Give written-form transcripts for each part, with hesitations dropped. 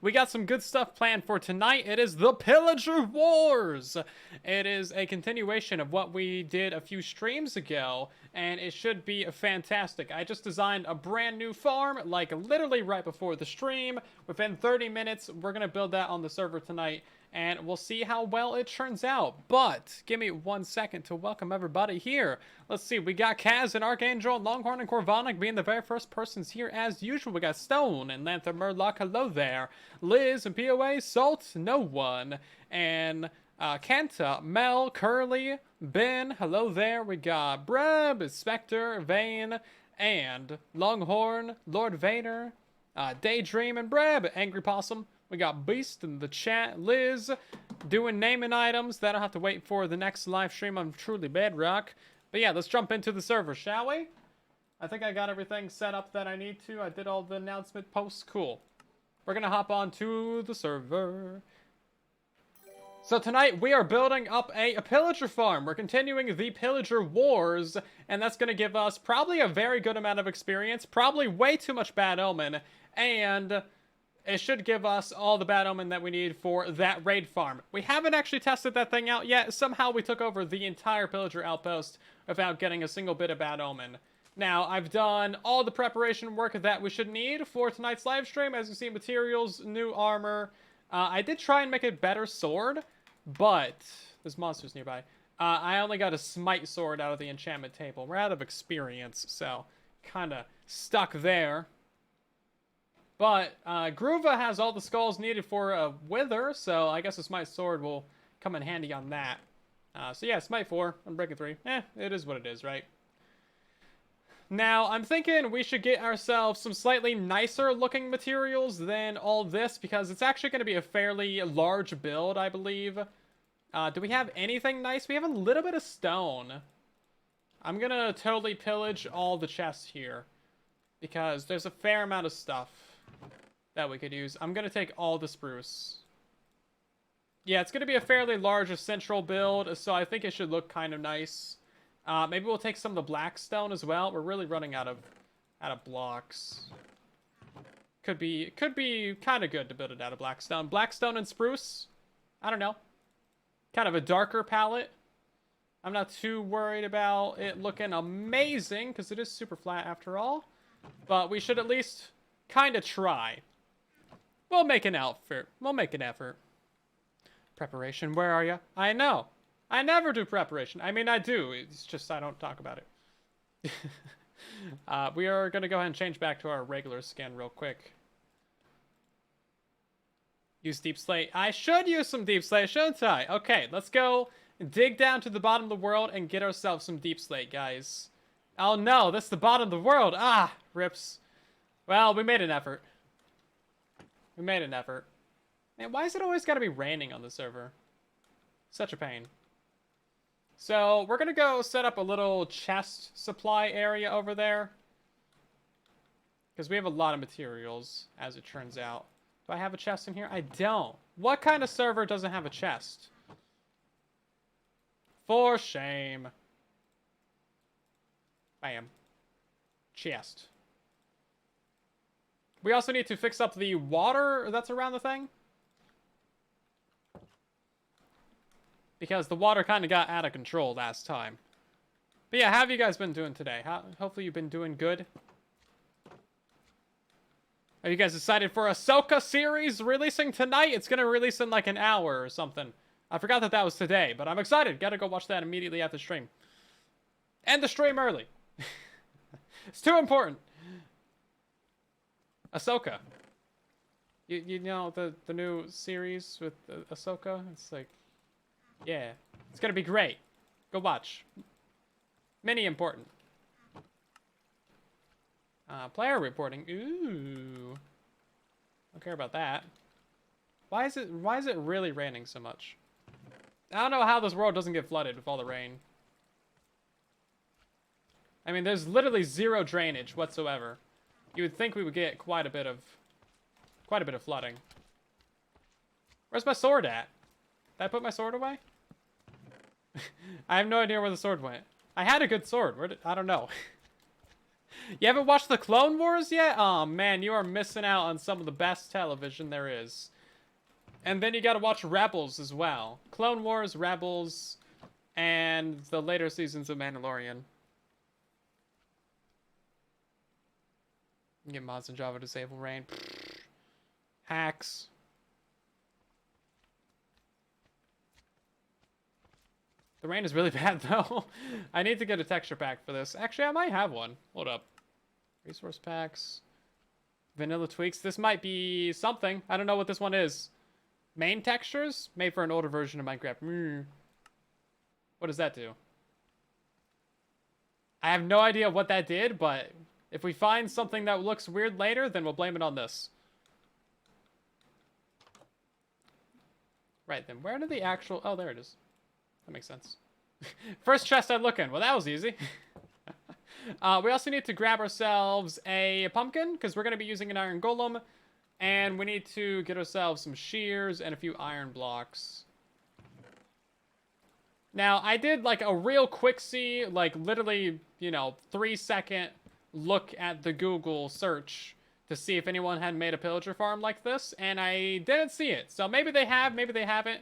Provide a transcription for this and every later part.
We got some good stuff planned for tonight. It is the Pillager Wars. It is a continuation of what we did a few streams ago, and it should be fantastic. I just designed a brand new farm, like literally right before the stream. Within 30 minutes, we're going to build that on the server tonight, and we'll see how well it turns out. But give me 1 second to welcome everybody here. Let's see, we got Kaz and Archangel, Longhorn and Corvonic being the very first persons here as usual. We got Stone and Lanther Murloc, hello there. Liz and POA, Salt, no one. And Kenta, Mel, Curly, Ben, hello there. We got Breb, Spectre, Vane, and Longhorn, Lord Vader, Daydream, and Breb, Angry Possum. We got Beast in the chat, Liz, doing naming items. That'll have to wait for the next live stream on Truly Bedrock. But yeah, let's jump into the server, shall we? I think I got everything set up that I need to. I did all the announcement posts. Cool. We're going to hop on to the server. So tonight we are building up a pillager farm. We're continuing the Pillager Wars, and that's going to give us probably a very good amount of experience, probably way too much bad omen, and it should give us all the bad omen that we need for that raid farm. We haven't actually tested that thing out yet. Somehow we took over the entire pillager outpost without getting a single bit of bad omen. Now, I've done all the preparation work that we should need for tonight's live stream. As you see, materials, new armor. I did try and make a better sword, but there's monsters nearby. I only got a smite sword out of the enchantment table. We're out of experience, so kind of stuck there. But Groova has all the skulls needed for a wither, so I guess a smite sword will come in handy on that. So yeah, smite 4, Unbreaking 3. It is what it is, right? Now, I'm thinking we should get ourselves some slightly nicer looking materials than all this, because it's actually going to be a fairly large build, I believe. Do we have anything nice? We have a little bit of stone. I'm going to totally pillage all the chests here, because there's a fair amount of stuff that we could use. I'm going to take all the spruce. Yeah, it's going to be a fairly large central build, so I think it should look kind of nice. Maybe we'll take some of the black stone as well. We're really running out of blocks. Could be kind of good to build it out of black stone. Black stone and spruce. I don't know. Kind of a darker palette. I'm not too worried about it looking amazing because it is super flat after all. But we should at least kind of try. We'll make an effort. We'll make an effort. Preparation, where are you? I know. I never do preparation. I mean, I do. It's just I don't talk about it. We are going to go ahead and change back to our regular skin real quick. Use Deep Slate. I should use some Deep Slate, shouldn't I? Okay, let's go dig down to the bottom of the world and get ourselves some Deep Slate, guys. Oh no, that's the bottom of the world. Ah, rips. Well, we made an effort. We made an effort. Man, why is it always got to be raining on the server? Such a pain. So, we're going to go set up a little chest supply area over there. Because we have a lot of materials, as it turns out. Do I have a chest in here? I don't. What kind of server doesn't have a chest? For shame. Bam. Chest. We also need to fix up the water that's around the thing. Because the water kind of got out of control last time. But yeah, how have you guys been doing today? Hopefully you've been doing good. Are you guys excited for Ahsoka series releasing tonight? It's going to release in like an hour or something. I forgot that was today, but I'm excited. Gotta go watch that immediately after stream. End the stream early. It's too important. Ahsoka. You know the new series with Ahsoka? It's like... yeah, it's gonna be great. Go watch. Many important. Player reporting. Ooh. Don't care about that. Why is it really raining so much? I don't know how this world doesn't get flooded with all the rain. I mean, there's literally zero drainage whatsoever. You would think we would get quite a bit of flooding. Where's my sword at? Did I put my sword away? I have no idea where the sword went. I had a good sword. Where did... I don't know. You haven't watched the Clone Wars yet? Oh man, you are missing out on some of the best television there is. And then you gotta watch Rebels as well. Clone Wars, Rebels, and the later seasons of Mandalorian. You get mods in Java to disable rain. Hacks. The rain is really bad though. I need to get a texture pack for this. Actually, I might have one. Hold up. Resource packs. Vanilla tweaks. This might be something. I don't know what this one is. Main textures? Made for an older version of Minecraft. What does that do? I have no idea what that did, but if we find something that looks weird later, then we'll blame it on this. Right, then where did the actual... Oh, there it is. That makes sense. First chest I look in. Well, that was easy. We also need to grab ourselves a pumpkin, because we're going to be using an iron golem. And we need to get ourselves some shears and a few iron blocks. Now, I did like a real quick-see, like literally, you know, 3-second look at the Google search to see if anyone had made a pillager farm like this, and I didn't see it. So maybe they have, maybe they haven't,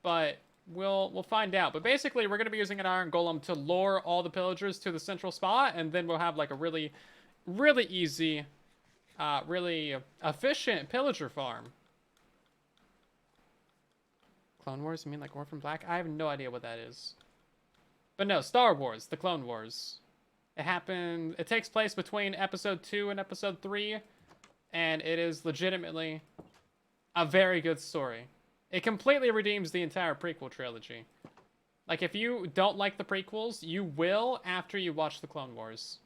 but we'll find out. But basically, we're going to be using an iron golem to lure all the pillagers to the central spot, and then we'll have like a really, really easy, really efficient pillager farm. Clone Wars? You mean like Orphan Black? I have no idea what that is. But no, Star Wars, the Clone Wars. It takes place between episode 2 and episode 3, and it is legitimately a very good story. It completely redeems the entire prequel trilogy. Like, if you don't like the prequels, you will after you watch the Clone Wars.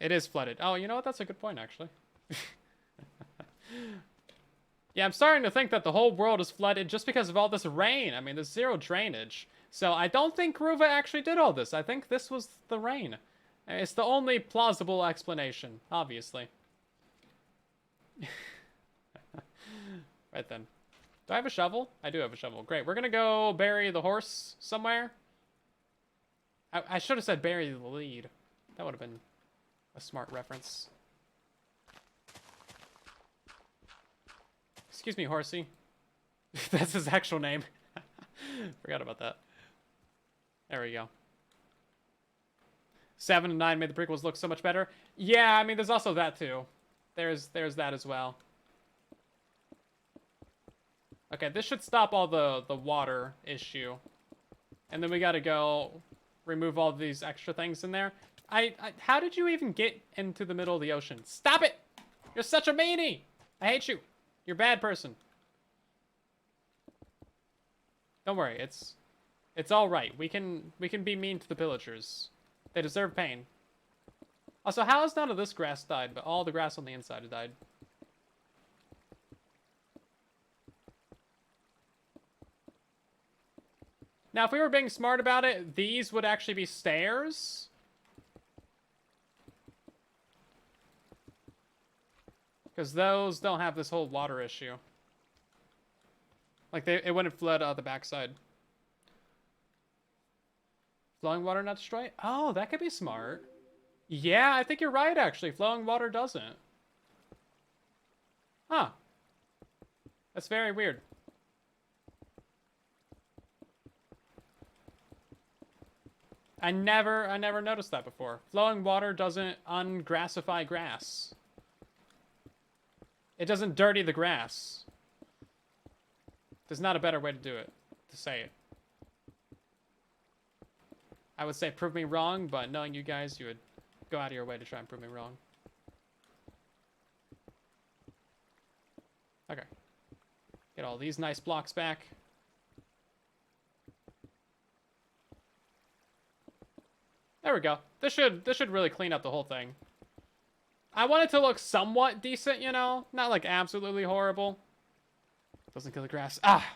It is flooded. Oh, you know what? That's a good point, actually. Yeah, I'm starting to think that the whole world is flooded just because of all this rain. I mean, there's zero drainage. So I don't think Ruva actually did all this. I think this was the rain. It's the only plausible explanation, obviously. Right then. Do I have a shovel? I do have a shovel. Great. We're going to go bury the horse somewhere. I should have said bury the lead. That would have been a smart reference. Excuse me, horsey. That's his actual name. Forgot about that. There we go. 7 and 9 made the prequels look so much better. Yeah, I mean, there's also that too. There's that as well. Okay, this should stop all the water issue. And then we gotta go remove all these extra things in there. How did you even get into the middle of the ocean? Stop it! You're such a meanie! I hate you. You're a bad person. Don't worry, it's all right. We can be mean to the pillagers. They deserve pain. Also, how has none of this grass died, but all the grass on the inside has died? Now, if we were being smart about it, these would actually be stairs. Because those don't have this whole water issue. Like, it wouldn't flood the backside. Flowing water not destroy? Oh, that could be smart. Yeah, I think you're right, actually. Flowing water doesn't. Huh. That's very weird. I never noticed that before. Flowing water doesn't ungrassify grass. It doesn't dirty the grass. There's not a better way to do it, to say it. I would say prove me wrong, but knowing you guys, you would go out of your way to try and prove me wrong. Okay. Get all these nice blocks back. There we go. This should really clean up the whole thing. I want it to look somewhat decent, you know? Not like absolutely horrible. Doesn't kill the grass. Ah!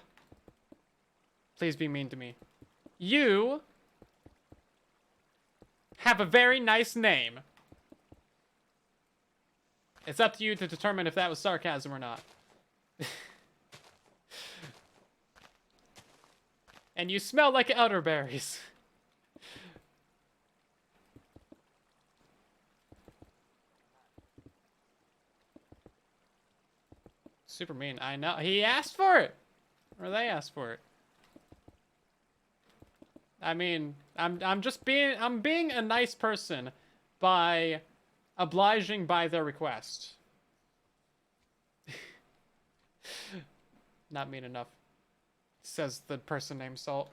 Please be mean to me. You have a very nice name. It's up to you to determine if that was sarcasm or not. And you smell like elderberries. Super mean. I know. He asked for it. Or they asked for it. I mean, I'm being a nice person by obliging by their request. Not mean enough, says the person named Salt.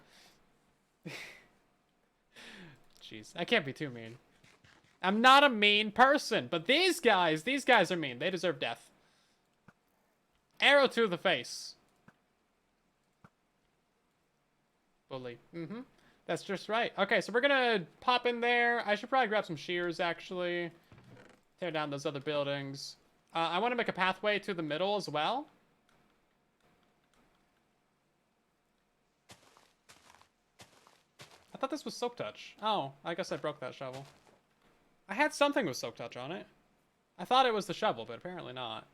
Jeez, I can't be too mean. I'm not a mean person, but these guys are mean. They deserve death. Arrow to the face. Bully. Mm-hmm. That's just right. Okay, so we're gonna pop in there. I should probably grab some shears, actually. Tear down those other buildings. I want to make a pathway to the middle as well. I thought this was Soak Touch. Oh, I guess I broke that shovel. I had something with Soak Touch on it. I thought it was the shovel, but apparently not.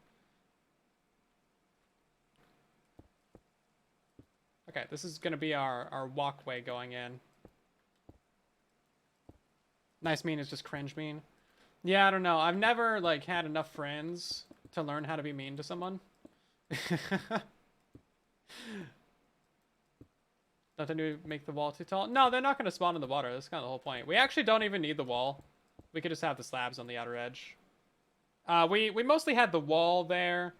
Okay, this is gonna be our walkway going in. Nice mean is just cringe mean. Yeah, I don't know. I've never, like, had enough friends to learn how to be mean to someone. Nothing to make the wall too tall. No, they're not going to spawn in the water. That's kind of the whole point. We actually don't even need the wall. We could just have the slabs on the outer edge. We mostly had the wall there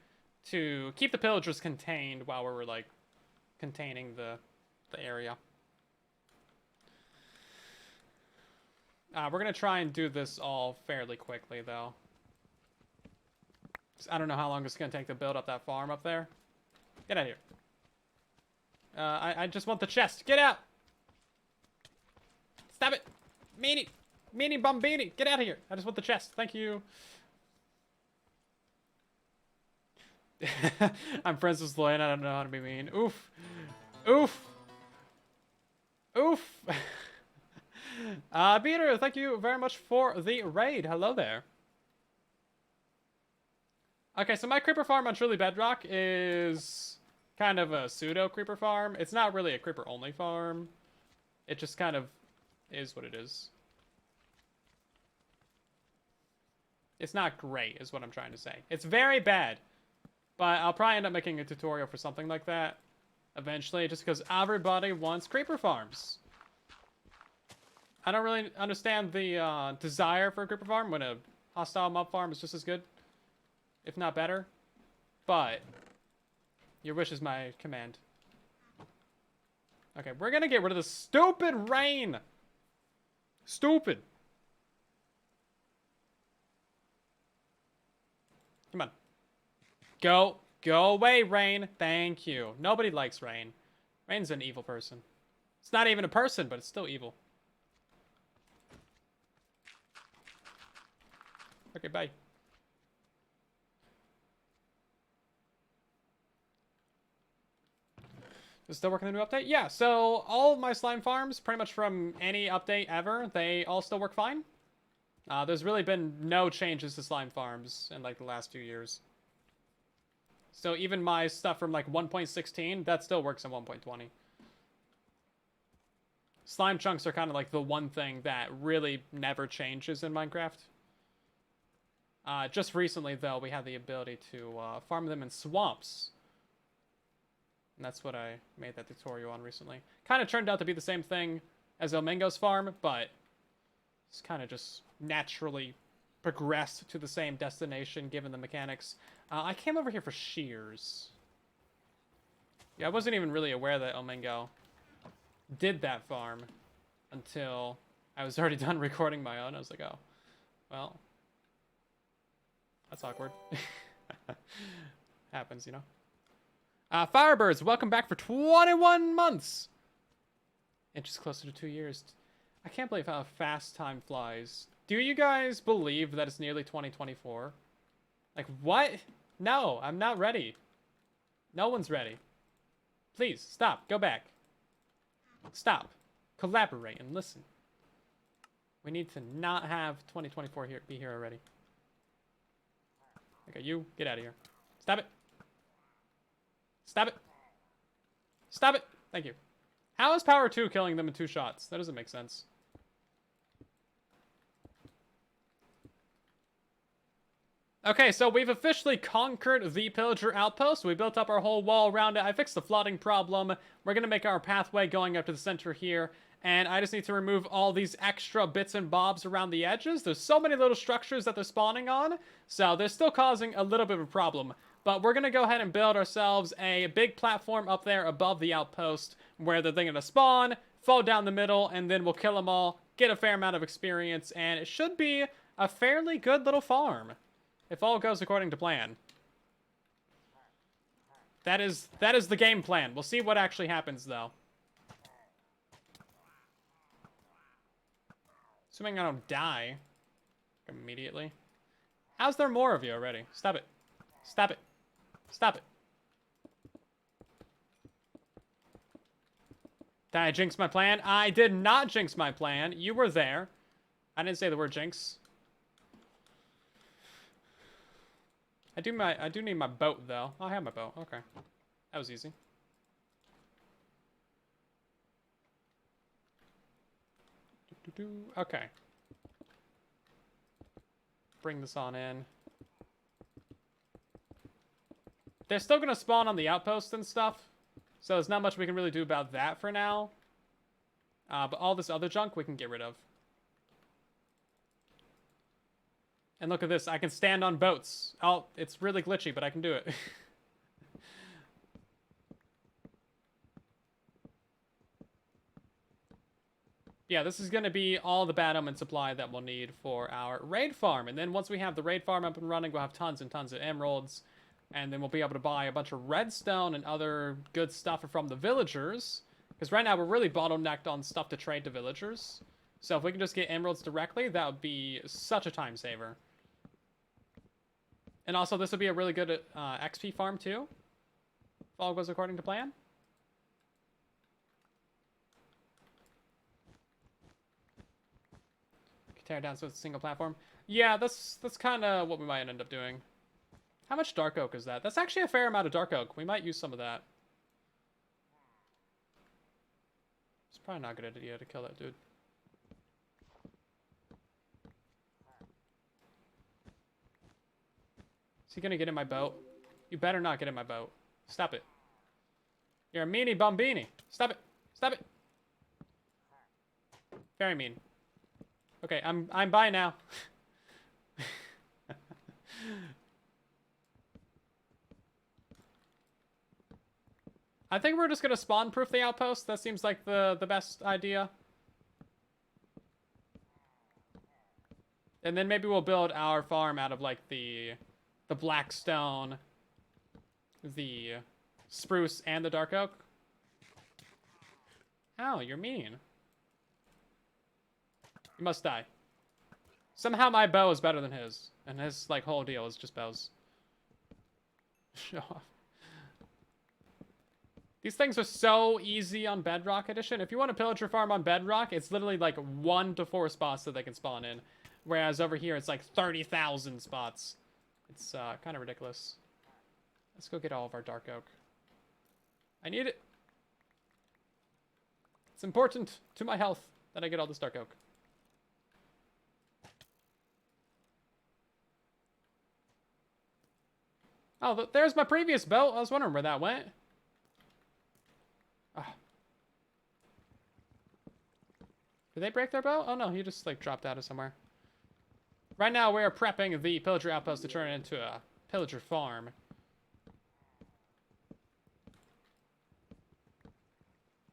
to keep the pillagers contained while we were, like, containing the area. We're going to try and do this all fairly quickly, though. I don't know how long it's going to take to build up that farm up there. Get out of here. I just want the chest. Get out! Stop it! Meanie! Meanie Bombini! Get out of here! I just want the chest. Thank you. I'm friends with Sloy and I don't know how to be mean. Oof. Oof. Oof. Peter, thank you very much for the raid. Hello there. Okay, so my creeper farm on Truly Bedrock is kind of a pseudo creeper farm. It's not really a creeper only farm. It just kind of is what it is. It's not great is what I'm trying to say. It's very bad. But I'll probably end up making a tutorial for something like that eventually, just because everybody wants creeper farms. I don't really understand the desire for a creeper farm when a hostile mob farm is just as good, if not better. But your wish is my command. Okay, we're gonna get rid of the stupid rain. Stupid. Come on. Go away, Rain. Thank you. Nobody likes Rain. Rain's an evil person. It's not even a person, but it's still evil. Okay, bye. Is still working the new update? Yeah, so all of my slime farms, pretty much from any update ever, they all still work fine. There's really been no changes to slime farms in like the last few years. So even my stuff from like 1.16, that still works in 1.20. Slime chunks are kind of like the one thing that really never changes in Minecraft. Just recently, though, we had the ability to farm them in swamps. And that's what I made that tutorial on recently. Kind of turned out to be the same thing as El Mingo's farm, but it's kind of just naturally progressed to the same destination given the mechanics. I came over here for shears. Yeah, I wasn't even really aware that El Mingo did that farm until I was already done recording my own. I was like, oh, well, that's awkward. Happens, you know. Firebirds, welcome back for 21 months. Inches closer to 2 years. I can't believe how fast time flies. Do you guys believe that it's nearly 2024? Like, what? No, I'm not ready. No one's ready. Please, stop. Go back. Stop. Collaborate and listen. We need to not have 2024 be here already. Okay, you, get out of here. Stop it. Stop it. Stop it. Thank you. How is Power 2 killing them in 2 shots? That doesn't make sense. Okay, so we've officially conquered the Pillager outpost. We built up our whole wall around it. I fixed the flooding problem. We're going to make our pathway going up to the center here. And I just need to remove all these extra bits and bobs around the edges. There's so many little structures that they're spawning on. So they're still causing a little bit of a problem. But we're going to go ahead and build ourselves a big platform up there above the outpost where they're going to spawn, fall down the middle, and then we'll kill them all, get a fair amount of experience, and it should be a fairly good little farm. If all goes according to plan. That is the game plan. We'll see what actually happens, though. Assuming I don't die immediately. How's there more of you already? Stop it. Stop it. Stop it. Did I jinx my plan? I did not jinx my plan. You were there. I didn't say the word jinx. I do need my boat, though. I have my boat. Okay. That was easy. Okay. Bring this on in. They're still going to spawn on the outpost and stuff. So there's not much we can really do about that for now. But all this other junk we can get rid of. And look at this, I can stand on boats. Oh, it's really glitchy, but I can do it. Yeah, this is going to be all the bad omen supply that we'll need for our raid farm. And then once we have the raid farm up and running, we'll have tons and tons of emeralds. And then we'll be able to buy a bunch of redstone and other good stuff from the villagers. Because right now we're really bottlenecked on stuff to trade to villagers. So if we can just get emeralds directly, that would be such a time saver. And also, this would be a really good XP farm, too. If all goes according to plan. Tear down so it's a single platform. Yeah, that's kind of what we might end up doing. How much dark oak is that? That's actually a fair amount of dark oak. We might use some of that. It's probably not a good idea to kill that dude. Is he gonna get in my boat? You better not get in my boat. Stop it. You're a meanie bombini. Stop it. Stop it. Very mean. Okay, I'm by now. I think we're just gonna spawn proof the outpost. That seems like the best idea. And then maybe we'll build our farm out of like the black stone, the spruce, and the dark oak. Ow, you're mean. You must die. Somehow my bow is better than his, and his like whole deal is just bows. Show off. These things are so easy on Bedrock Edition. If you want to pillager farm on Bedrock, it's literally like 1 to 4 spots that they can spawn in. Whereas over here, it's like 30,000 spots. It's kind of ridiculous. Let's go get all of our dark oak. I need it. It's important to my health that I get all this dark oak. Oh, there's my previous boat. I was wondering where that went. Oh. Did they break their boat? Oh no, he just like dropped out of somewhere. Right now, we are prepping the pillager outpost to turn it into a pillager farm.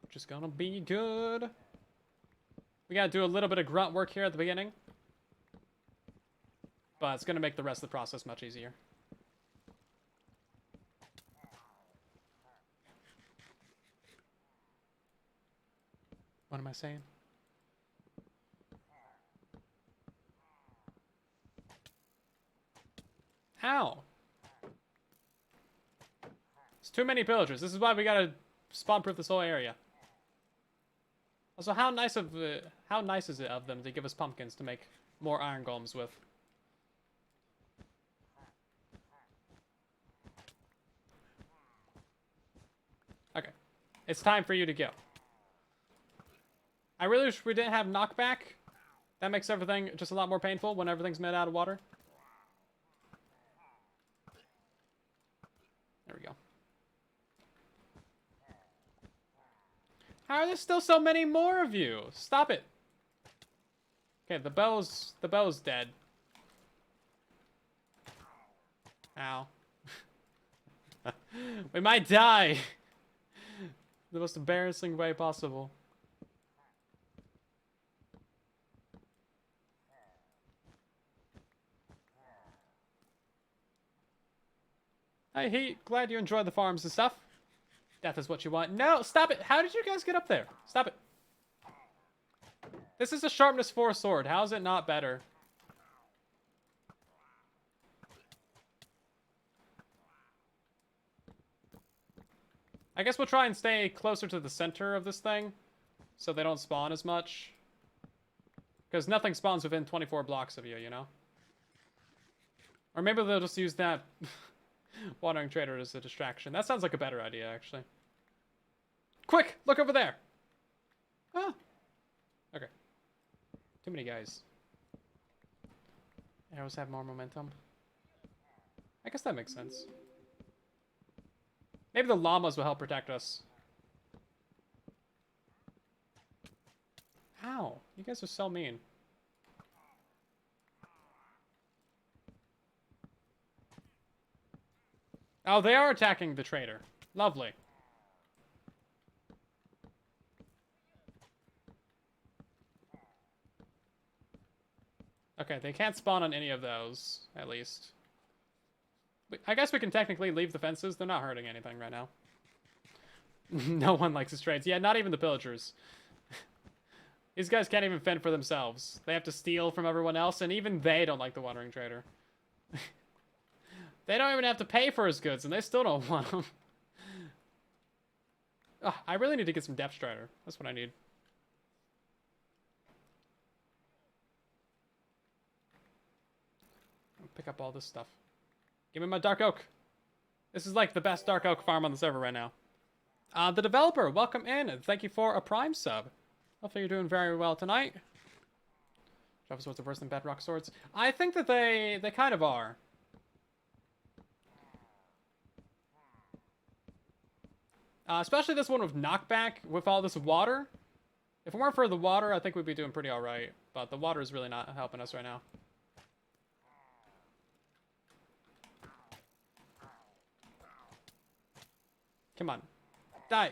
Which is gonna be good. We gotta do a little bit of grunt work here at the beginning. But it's gonna make the rest of the process much easier. What am I saying? Ow! It's too many pillagers. This is why we gotta spawn-proof this whole area. Also, how nice is it of them to give us pumpkins to make more iron golems with? Okay. It's time for you to go. I really wish we didn't have knockback. That makes everything just a lot more painful when everything's made out of water. How are there still so many more of you? Stop it. Okay, the bow's dead. Ow. We might die. The most embarrassing way possible. Hey, glad you enjoyed the farms and stuff. Death is what you want. No, stop it. How did you guys get up there? Stop it. This is a sharpness 4 sword. How is it not better? I guess we'll try and stay closer to the center of this thing so they don't spawn as much. Because nothing spawns within 24 blocks of you, you know? Or maybe they'll just use that wandering trader as a distraction. That sounds like a better idea, actually. Quick! Look over there! Ah! Okay. Too many guys. Arrows have more momentum. I guess that makes sense. Maybe the llamas will help protect us. Ow! You guys are so mean. Oh, they are attacking the trader. Lovely. Okay, they can't spawn on any of those, at least. I guess we can technically leave the fences. They're not hurting anything right now. No one likes his trades. Yeah, not even the pillagers. These guys can't even fend for themselves. They have to steal from everyone else, and even they don't like the wandering trader. They don't even have to pay for his goods, and they still don't want them. Ugh, I really need to get some depth strider. That's what I need. I'll pick up all this stuff. Give me my dark oak. This is like the best dark oak farm on the server right now. The developer, welcome in, and thank you for a prime sub. Hopefully you're doing very well tonight. Java swords are worse than bedrock swords. I think that they kind of are. Especially this one with knockback with all this water. If it weren't for the water, I think we'd be doing pretty alright. But the water is really not helping us right now. Come on. Die.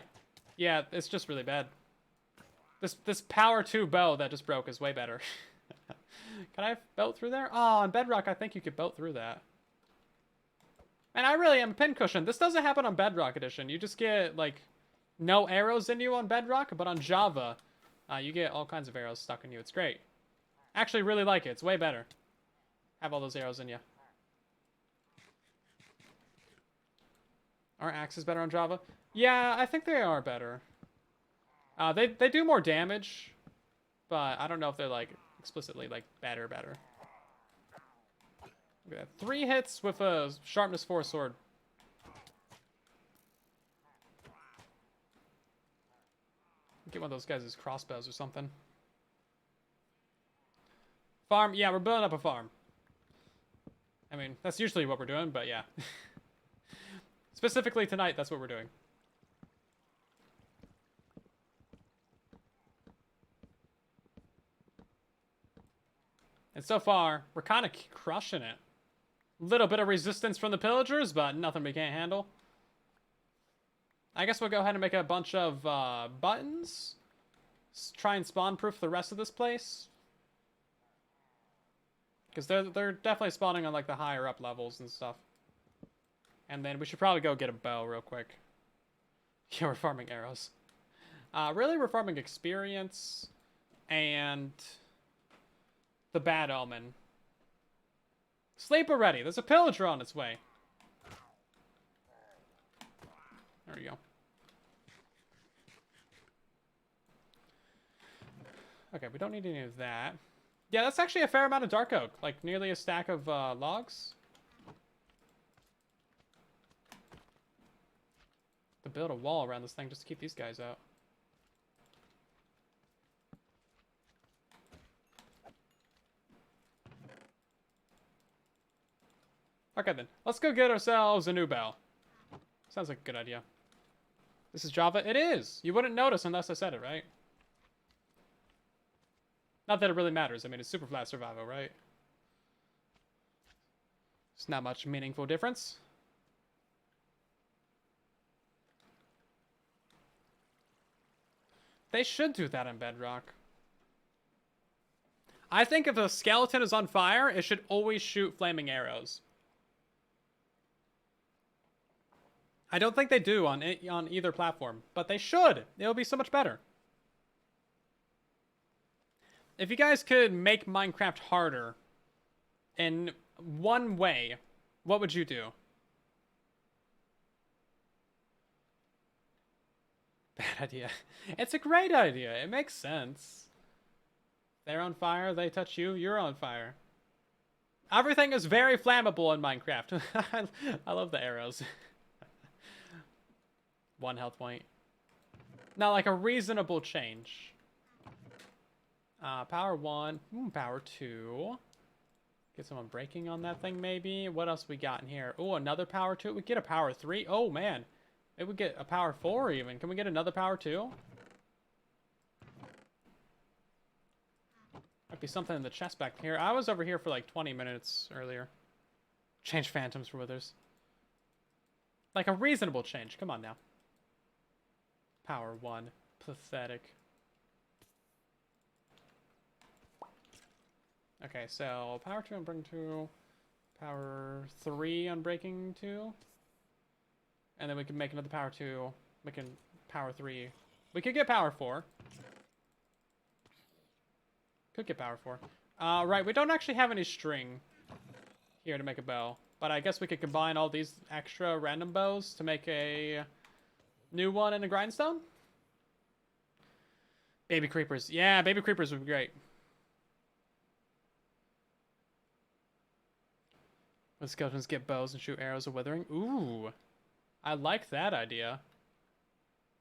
Yeah, it's just really bad. This power 2 bow that just broke is way better. Can I boat through there? Oh, on bedrock, I think you could boat through that. And I really am a pincushion. This doesn't happen on Bedrock Edition. You just get, like, no arrows in you on Bedrock, but on Java, you get all kinds of arrows stuck in you. It's great. Actually, really like it. It's way better. Have all those arrows in you. Are axes better on Java? Yeah, I think they are better. They do more damage, but I don't know if they're, like, explicitly, like, better. Look at that. 3 hits with a sharpness 4 sword. Get one of those guys as crossbows or something. Farm. Yeah, we're building up a farm. I mean, that's usually what we're doing, but yeah. Specifically tonight, that's what we're doing. And so far, we're kind of crushing it. Little bit of resistance from the pillagers, but nothing we can't handle. I guess we'll go ahead and make a bunch of buttons. Try and spawn-proof the rest of this place. Because they're definitely spawning on like the higher up levels and stuff. And then we should probably go get a bow real quick. Yeah, we're farming arrows. Really, we're farming experience and the bad omen. Sleep already. There's a pillager on its way. There we go. Okay, we don't need any of that. Yeah, that's actually a fair amount of dark oak. Like, nearly a stack of logs. To build a wall around this thing just to keep these guys out. Okay then, let's go get ourselves a new bow. Sounds like a good idea. This is Java? It is! You wouldn't notice unless I said it, right? Not that it really matters. I mean, it's SUPERFLAT survival, right? It's not much meaningful difference. They should do that in Bedrock. I think if a skeleton is on fire, it should always shoot flaming arrows. I don't think they do on either platform, but they should. It'll be so much better. If you guys could make Minecraft harder in one way, what would you do? Bad idea. It's a great idea. It makes sense. They're on fire, they touch you, you're on fire. Everything is very flammable in Minecraft. I love the arrows. 1 health point. Now, like a reasonable change. Power 1, power 2. Get someone breaking on that thing, maybe. What else we got in here? Oh, another power 2. We get a power 3. Oh, man. Maybe we get a power 4 even. Can we get another power 2? Might be something in the chest back here. I was over here for like 20 minutes earlier. Change phantoms for withers. Like a reasonable change. Come on now. Power 1. Pathetic. Okay, so power 2 on breaking 2. Power 3 on breaking 2. And then we can make another power 2. We can power 3. We could get power 4. Could get power 4. Right, we don't actually have any string here to make a bow. But I guess we could combine all these extra random bows to make a new one in a grindstone? Baby creepers. Yeah, baby creepers would be great. When skeletons get bows and shoot arrows of withering. Ooh. I like that idea.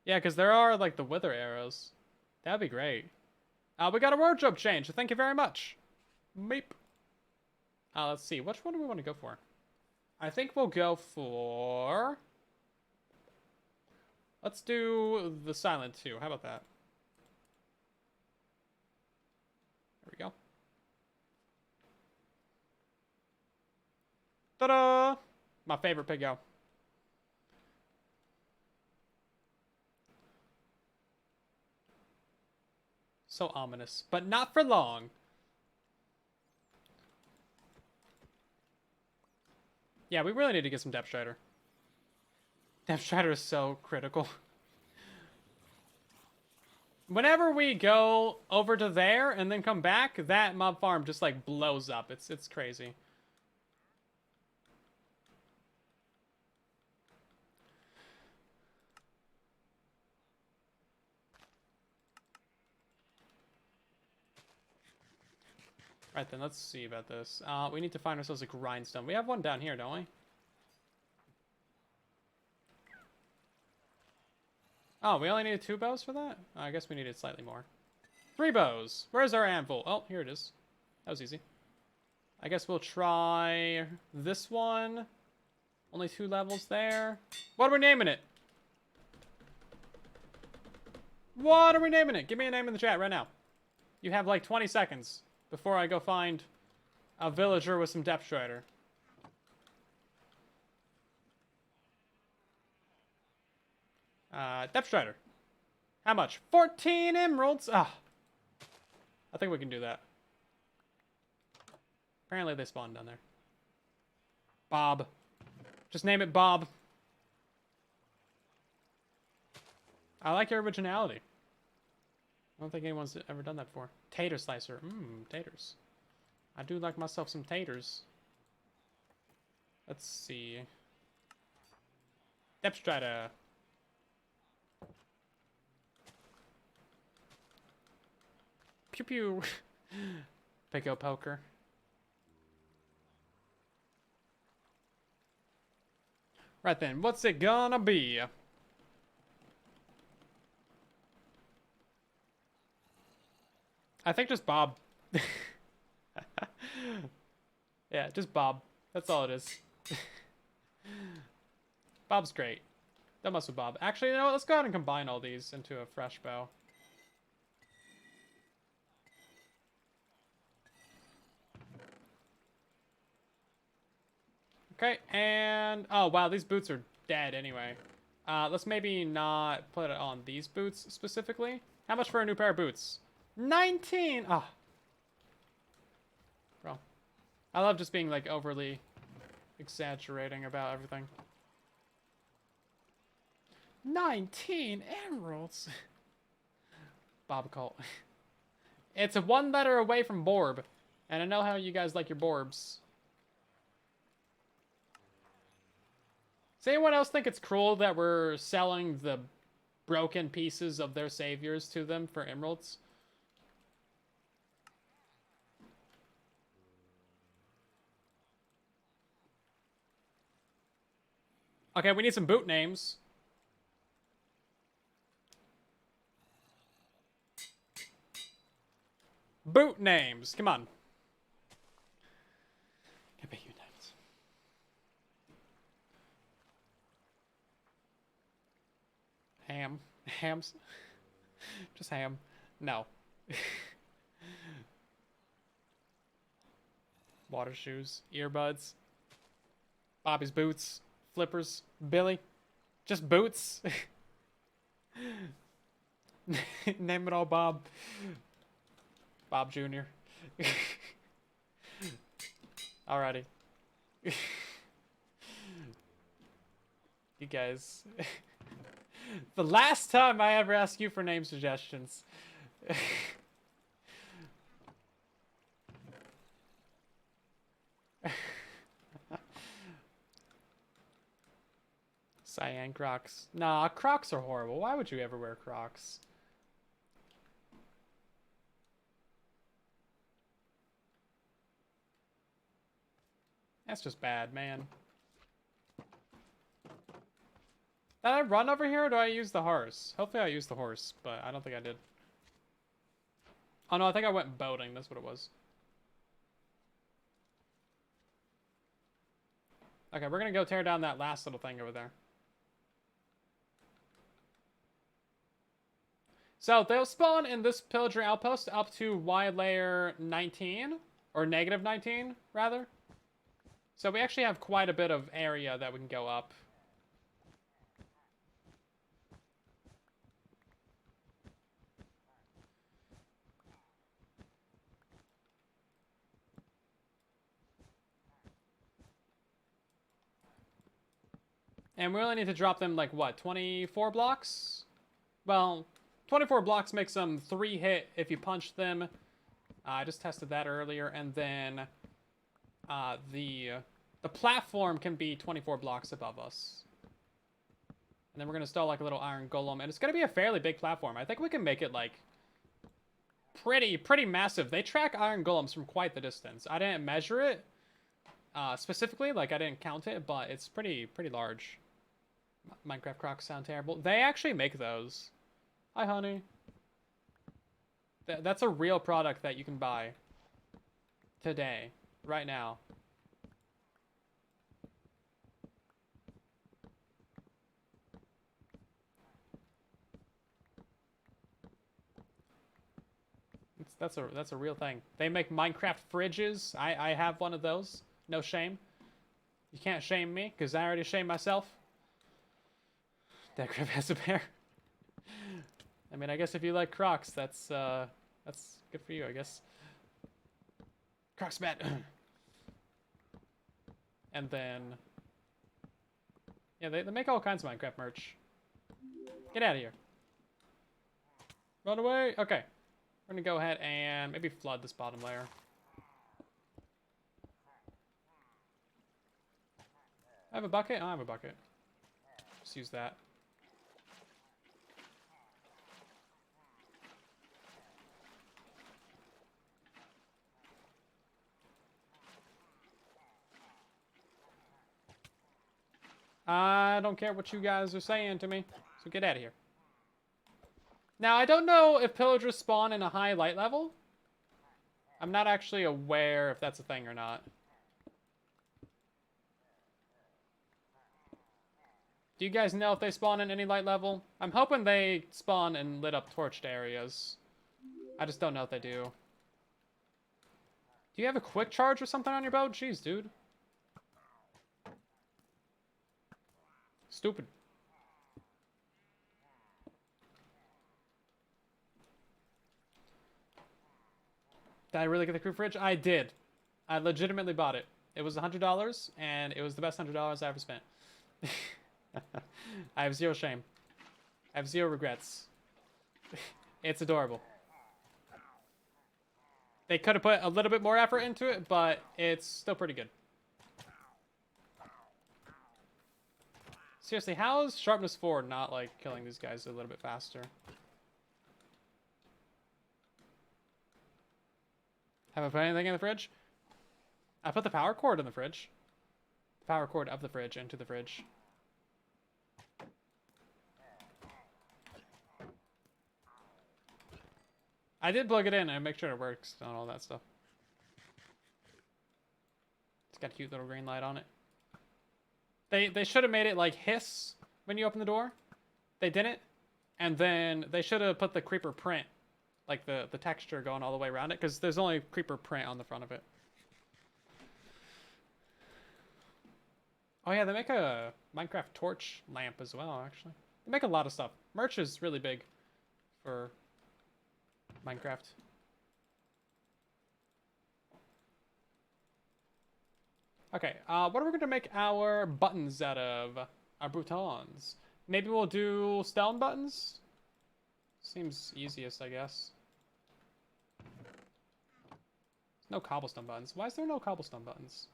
Yeah, because there are, like, the wither arrows. That'd be great. We got a wardrobe change. Thank you very much. Meep. Let's see. Which one do we want to go for? I think we'll go for... Let's do the silent 2. How about that? There we go. Ta-da! My favorite piggo. So ominous, but not for long. Yeah, we really need to get some Depth Strider. Depth Strider is so critical. Whenever we go over to there and then come back, that mob farm just like blows up. It's crazy. Right then, let's see about this. We need to find ourselves a grindstone. We have one down here, don't we? Oh, we only needed 2 bows for that? I guess we needed slightly more. 3 bows. Where's our anvil? Oh, here it is. That was easy. I guess we'll try this one. Only 2 levels there. What are we naming it? What are we naming it? Give me a name in the chat right now. You have like 20 seconds before I go find a villager with some Depth Strider. Depth Strider. How much? 14 emeralds! Ah. I think we can do that. Apparently they spawned down there. Bob. Just name it Bob. I like your originality. I don't think anyone's ever done that before. Tater slicer. Taters. I do like myself some taters. Let's see. Depth Strider. Pew pew. Pick up poker. Right then, what's it gonna be? I think just Bob. Yeah, just Bob. That's all it is. Bob's great. That must have Bob. Actually, you know what? Let's go ahead and combine all these into a fresh bow. Okay, and... Oh, wow, these boots are dead anyway. Let's maybe not put it on these boots specifically. How much for a new pair of boots? 19! Oh. Bro. I love just being, like, overly exaggerating about everything. 19 emeralds! Bob Colt. It's a one letter away from Borb. And I know how you guys like your Borbs. Does anyone else think it's cruel that we're selling the broken pieces of their saviors to them for emeralds? Okay, we need some boot names. Boot names, come on. Can be you names. Ham. Hams. Just ham. No. Water shoes. Earbuds. Bobby's boots. Flippers. Billy. Just boots. Name it all Bob. Bob Jr. Alrighty. You guys. The last time I ever asked you for name suggestions. Cyan Crocs. Nah, Crocs are horrible. Why would you ever wear Crocs? That's just bad, man. Did I run over here or do I use the horse? Hopefully I used the horse, but I don't think I did. Oh no, I think I went boating. That's what it was. Okay, we're gonna go tear down that last little thing over there. So they'll spawn in this pillager outpost up to Y layer 19, or negative 19, rather. So we actually have quite a bit of area that we can go up. And we only need to drop them, like, what, 24 blocks? Well, 24 blocks makes them 3 hit if you punch them. I just tested that earlier. And then the platform can be 24 blocks above us. And then we're going to install, like, a little iron golem. And it's going to be a fairly big platform. I think we can make it, like, pretty massive. They track iron golems from quite the distance. I didn't measure it specifically. Like, I didn't count it. But it's pretty large. Minecraft Crocs sound terrible. They actually make those. Hi, honey. That's a real product that you can buy today, right now. That's a real thing. They make Minecraft fridges. I have one of those. No shame. You can't shame me because I already shamed myself. That Griff has a pair. I mean, I guess if you like Crocs, that's good for you, I guess. Crocs bat. And then, yeah, they make all kinds of Minecraft merch. Get out of here. Run away. Okay, we're gonna go ahead and maybe flood this bottom layer. I have a bucket. I have a bucket. Just use that. I don't care what you guys are saying to me, so get out of here. Now, I don't know if pillagers spawn in a high light level. I'm not actually aware if that's a thing or not. Do you guys know if they spawn in any light level? I'm hoping they spawn in lit up torched areas. I just don't know if they do. Do you have a quick charge or something on your boat? Jeez, dude. Stupid. Did I really get the crew fridge? I did. I legitimately bought it. It was $100, and it was the best $100 I ever spent. I have zero shame. I have zero regrets. It's adorable. They could have put a little bit more effort into it, but it's still pretty good. Seriously, how is sharpness 4 not, like, killing these guys a little bit faster? Have I put anything in the fridge? I put the power cord in the fridge. The power cord of the fridge into the fridge. I did plug it in and make sure it works and all that stuff. It's got a cute little green light on it. They should have made it like hiss when you open the door. They didn't. And then they should have put the creeper print, like the texture going all the way around it, because there's only creeper print on the front of it. Oh yeah, they make a Minecraft torch lamp as well, actually. They make a lot of stuff. Merch is really big for Minecraft. Okay, what are we going to make our buttons out of? Our boutons. Maybe we'll do stone buttons? Seems easiest, I guess. No cobblestone buttons. Why is there no cobblestone buttons?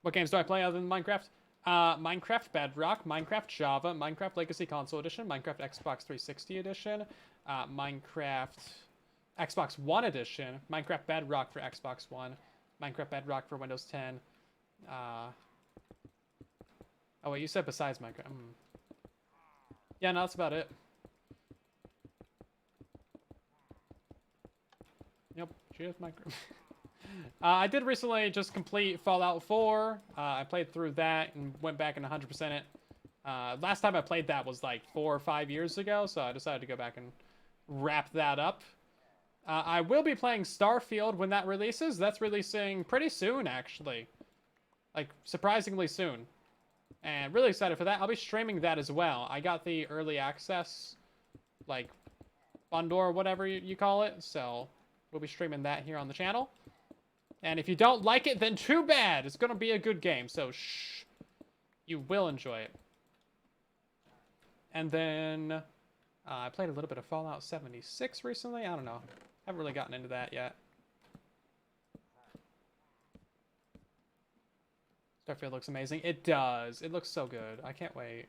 What games do I play other than Minecraft? Minecraft Bedrock, Minecraft Java, Minecraft Legacy Console Edition, Minecraft Xbox 360 Edition, Minecraft Xbox One Edition, Minecraft Bedrock for Xbox One, Minecraft Bedrock for Windows 10. Oh wait, you said besides Minecraft. Yeah, no, that's about it. Yep, cheers Minecraft. I did recently just complete Fallout 4. I played through that and went back and 100% it. Last time I played that was like 4 or 5 years ago, so I decided to go back and wrap that up. I will be playing Starfield when that releases. That's releasing pretty soon, actually. Like, surprisingly soon. And really excited for that. I'll be streaming that as well. I got the early access, like, bundle or whatever you call it. So, we'll be streaming that here on the channel. And if you don't like it, then too bad. It's going to be a good game, so shh. You will enjoy it. And then I played a little bit of Fallout 76 recently. I don't know. Haven't really gotten into that yet. Starfield looks amazing. It does. It looks so good. I can't wait.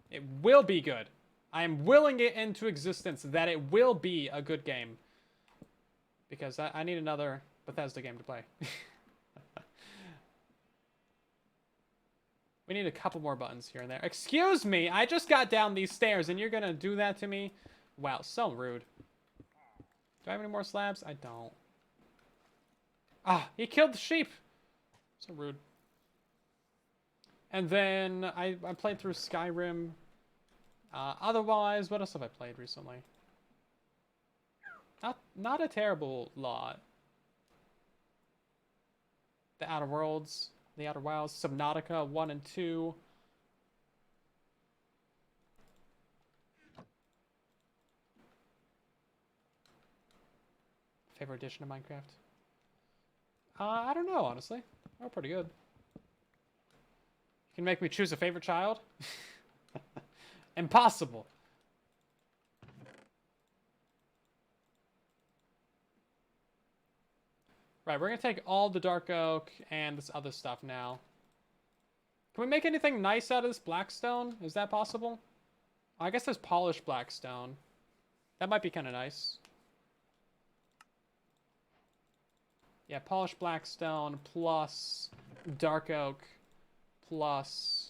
It will be good. I am willing it into existence that it will be a good game. Because I need another Bethesda game to play. We need a couple more buttons here and there. Excuse me, I just got down these stairs and you're gonna do that to me? Wow, so rude. Do I have any more slabs? I don't. Ah, he killed the sheep. So rude. And then I played through Skyrim. Otherwise, what else have I played recently? Not a terrible lot. The Outer Worlds, The Outer Wilds, Subnautica 1 and 2. Favorite edition of Minecraft? I don't know, honestly. They're pretty good. You can make me choose a favorite child? Impossible. Right, we're going to take all the dark oak and this other stuff now. Can we make anything nice out of this blackstone? Is that possible? I guess there's polished blackstone. That might be kind of nice. Yeah, polished blackstone plus dark oak plus...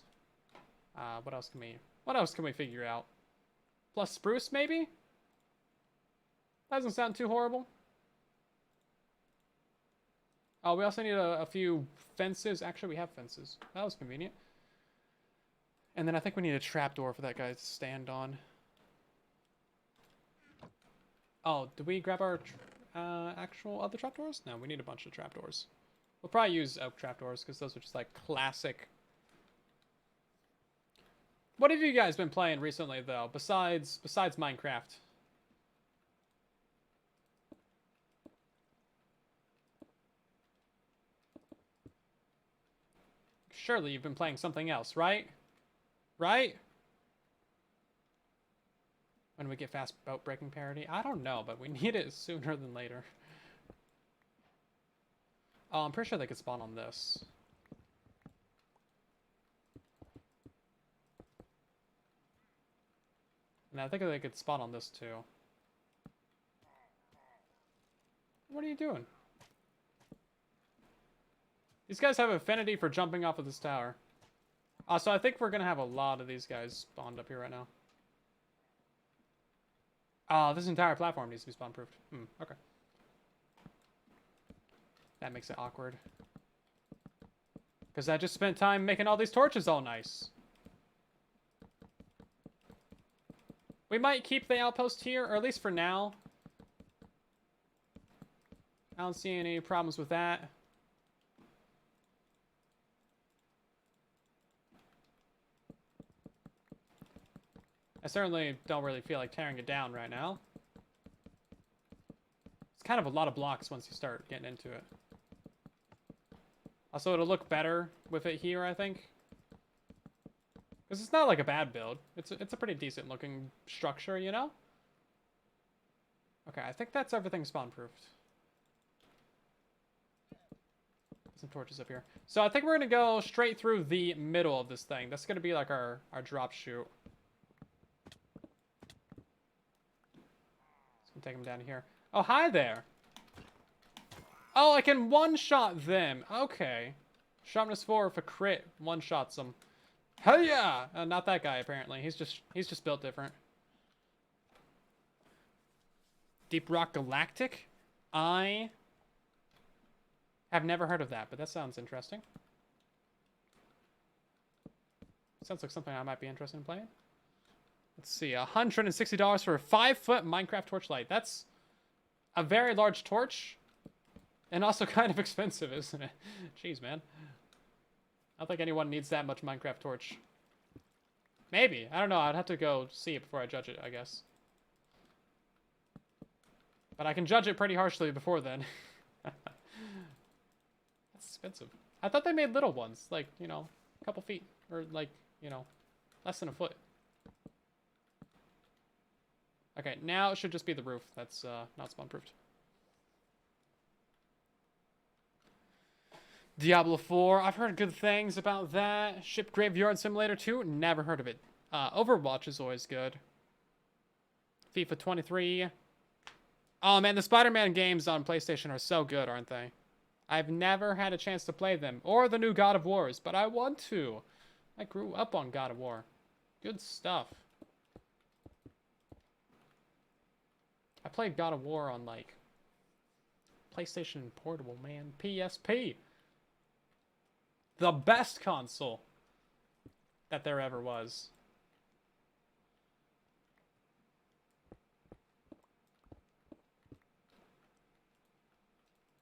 what else can we figure out? Plus spruce, maybe? Doesn't sound too horrible. Oh, we also need a few fences. Actually, we have fences. That was convenient. And then I think we need a trapdoor for that guy to stand on. Oh, did we grab our actual other trapdoors? No, we need a bunch of trapdoors. We'll probably use oak trapdoors because those are just like classic. What have you guys been playing recently, though, besides Minecraft? Surely you've been playing something else, right? Right? When we get fast boat breaking parity? I don't know, but we need it sooner than later. Oh, I'm pretty sure they could spawn on this. And I think they could spawn on this too. What are you doing? These guys have affinity for jumping off of this tower. So I think we're going to have a lot of these guys spawned up here right now. Oh, this entire platform needs to be spawn-proofed. Okay. That makes it awkward. Because I just spent time making all these torches all nice. We might keep the outpost here, or at least for now. I don't see any problems with that. I certainly don't really feel like tearing it down right now. It's kind of a lot of blocks once you start getting into it. Also, it'll look better with it here, I think. Because it's not like a bad build. It's a pretty decent looking structure, you know? Okay, I think that's everything spawn-proofed. Some torches up here. So I think we're going to go straight through the middle of this thing. That's going to be like our drop chute. Let's take them down here. Oh, hi there. Oh, I can one-shot them. Okay. Sharpness 4 if a crit one-shots them. Hell yeah! Not that guy, apparently. He's just built different. Deep Rock Galactic? I have never heard of that, but that sounds interesting. Sounds like something I might be interested in playing. Let's see, $160 for a 5-foot Minecraft torchlight. That's a very large torch. And also kind of expensive, isn't it? Jeez, man. I don't think anyone needs that much Minecraft torch. Maybe. I don't know. I'd have to go see it before I judge it, I guess. But I can judge it pretty harshly before then. That's expensive. I thought they made little ones. Like, you know, a couple feet. Or, like, you know, less than a foot. Okay, now it should just be the roof. That's not spawn-proofed. Diablo 4, I've heard good things about that. Ship Graveyard Simulator 2, never heard of it. Overwatch is always good. FIFA 23. Oh man, the Spider-Man games on PlayStation are so good, aren't they? I've never had a chance to play them, or the new God of Wars, but I want to. I grew up on God of War. Good stuff. I played God of War on, like, PlayStation Portable, man. PSP. The best console that there ever was.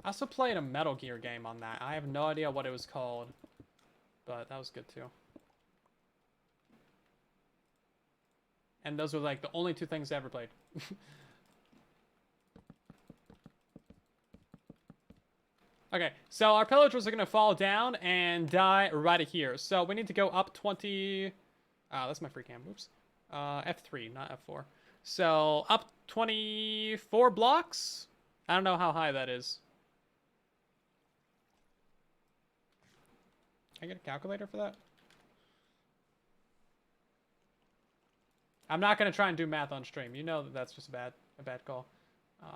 I also played a Metal Gear game on that. I have no idea what it was called, but that was good too. And those were like the only two things I ever played. Okay, so our pillagers are going to fall down and die right here. So we need to go up 20... that's my free cam. Oops. F3, not F4. So up 24 blocks? I don't know how high that is. Can I get a calculator for that? I'm not going to try and do math on stream. You know that that's just a bad call.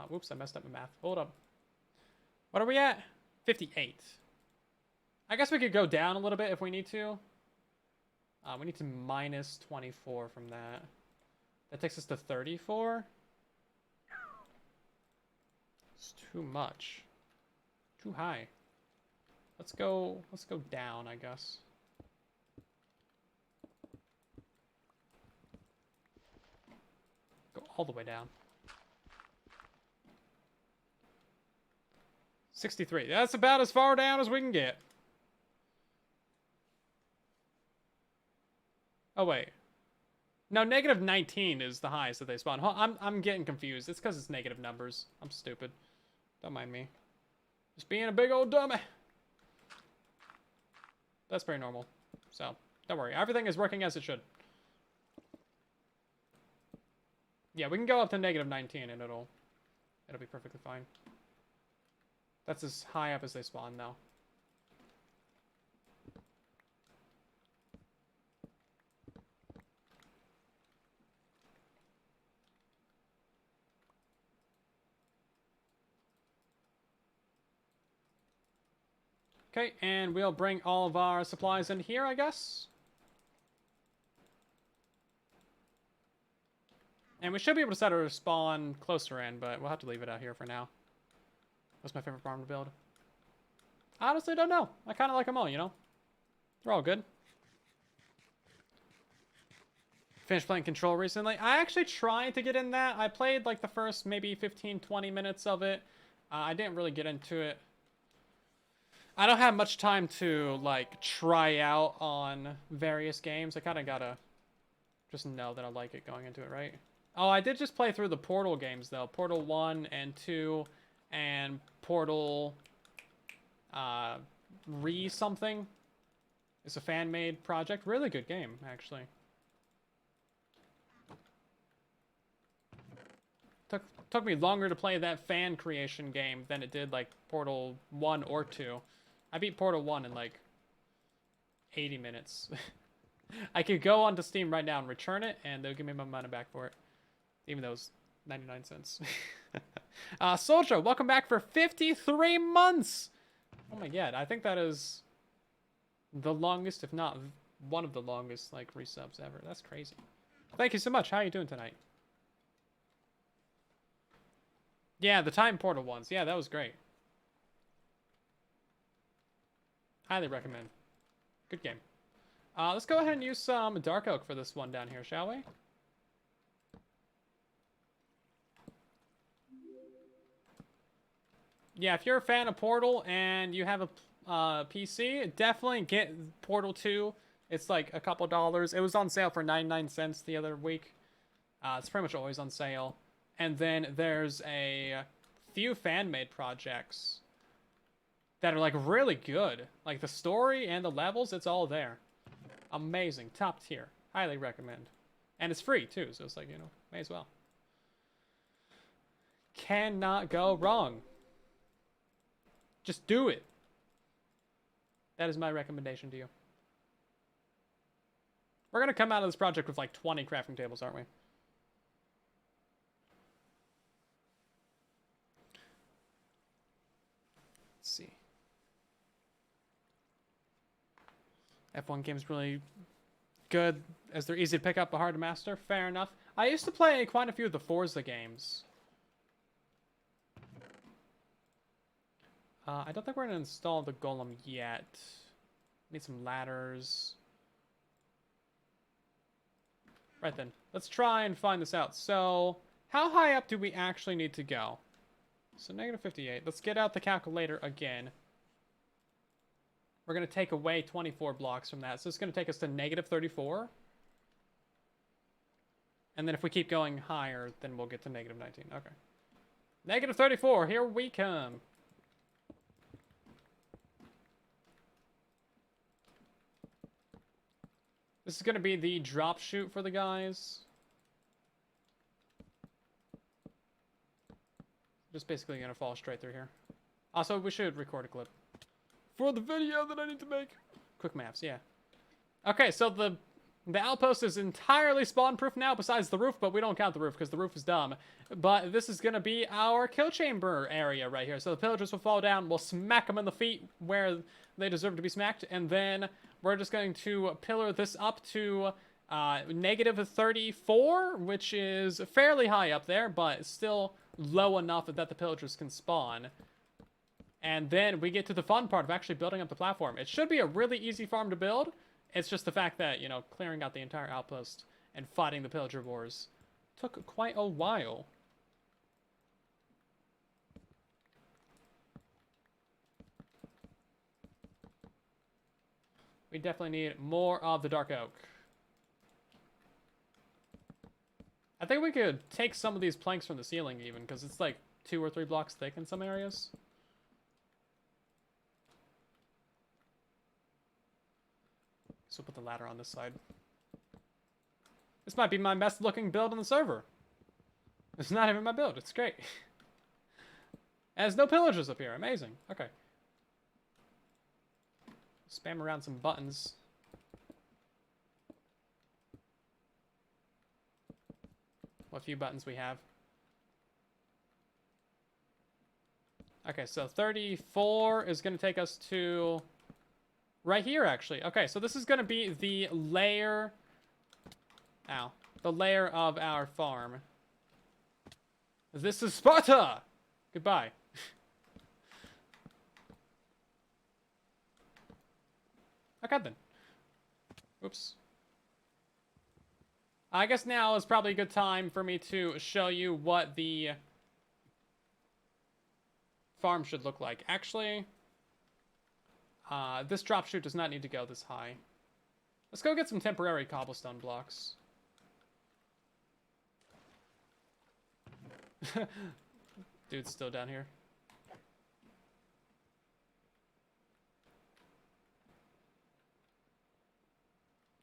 Whoops, I messed up my math. Hold up. What are we at? 58. I guess we could go down a little bit if we need to. We need to minus 24 from that. That takes us to 34. It's too much. Too high. Let's go down, I guess. Go all the way down. 63. That's about as far down as we can get. Oh, wait. No, negative 19 is the highest that they spawn. I'm getting confused. It's because it's negative numbers. I'm stupid. Don't mind me. Just being a big old dummy. That's pretty normal. So, don't worry. Everything is working as it should. Yeah, we can go up to negative 19 and it'll be perfectly fine. That's as high up as they spawn now. Okay, and we'll bring all of our supplies in here, I guess. And we should be able to set our spawn closer in, but we'll have to leave it out here for now. What's my favorite farm to build? I honestly don't know. I kind of like them all, you know? They're all good. Finished playing Control recently. I actually tried to get in that. I played like the first maybe 15, 20 minutes of it. I didn't really get into it. I don't have much time to like try out on various games. I kind of gotta just know that I like it going into it, right? Oh, I did just play through the Portal games though. Portal 1 and 2 and Portal something. It's a fan-made project. Really good game, actually. Took me longer to play that fan creation game than it did like Portal 1 or 2. I beat Portal 1 in like 80 minutes. I could go onto Steam right now and return it, and they'll give me my money back for it. Even though it was 99 cents. Soldier, welcome back for 53 months! Oh my god, I think that is the longest, if not one of the longest, like, resubs ever. That's crazy. Thank you so much. How are you doing tonight? Yeah, the Time Portal ones. Yeah, that was great. Highly recommend. Good game. Let's go ahead and use some Dark Oak for this one down here, shall we? Yeah, if you're a fan of Portal and you have a PC, definitely get Portal 2. It's like a couple dollars. It was on sale for 99 cents the other week. It's pretty much always on sale. And then there's a few fan-made projects that are like really good. Like the story and the levels, it's all there. Amazing. Top tier. Highly recommend. And it's free too, so it's like, you know, may as well. Cannot go wrong. Just do it. That is my recommendation to you. We're going to come out of this project with like 20 crafting tables, aren't we? Let's see. F1 games really good as they're easy to pick up but hard to master. Fair enough. I used to play quite a few of the Forza games. I don't think we're going to install the golem yet. Need some ladders. Right then. Let's try and find this out. So, how high up do we actually need to go? So, negative 58. Let's get out the calculator again. We're going to take away 24 blocks from that. So, it's going to take us to negative 34. And then if we keep going higher, then we'll get to negative 19. Okay. Negative 34. Here we come. This is going to be the drop chute for the guys. Just basically going to fall straight through here. Also, we should record a clip for the video that I need to make. Quick maps, yeah. Okay, so the outpost is entirely spawn-proof now besides the roof, but we don't count the roof because the roof is dumb. But this is going to be our kill chamber area right here. So the pillagers will fall down, we'll smack them in the feet where they deserve to be smacked, and then we're just going to pillar this up to negative 34, which is fairly high up there, but still low enough that the pillagers can spawn. And then we get to the fun part of actually building up the platform. It should be a really easy farm to build. It's just the fact that, you know, clearing out the entire outpost and fighting the pillager wars took quite a while. We definitely need more of the dark oak. I think we could take some of these planks from the ceiling even, because it's like 2 or 3 blocks thick in some areas. So we'll put the ladder on this side. This might be my best looking build on the server. It's not even my build. It's great. There's no pillagers up here. Amazing. Okay. Spam around some buttons. What few buttons we have. Okay, so 34 is going to take us to right here, actually. Okay, so this is going to be the layer... Ow. The layer of our farm. This is Sparta! Goodbye. Okay, then. Oops. I guess now is probably a good time for me to show you what the farm should look like. Actually, this drop chute does not need to go this high. Let's go get some temporary cobblestone blocks. Dude's still down here.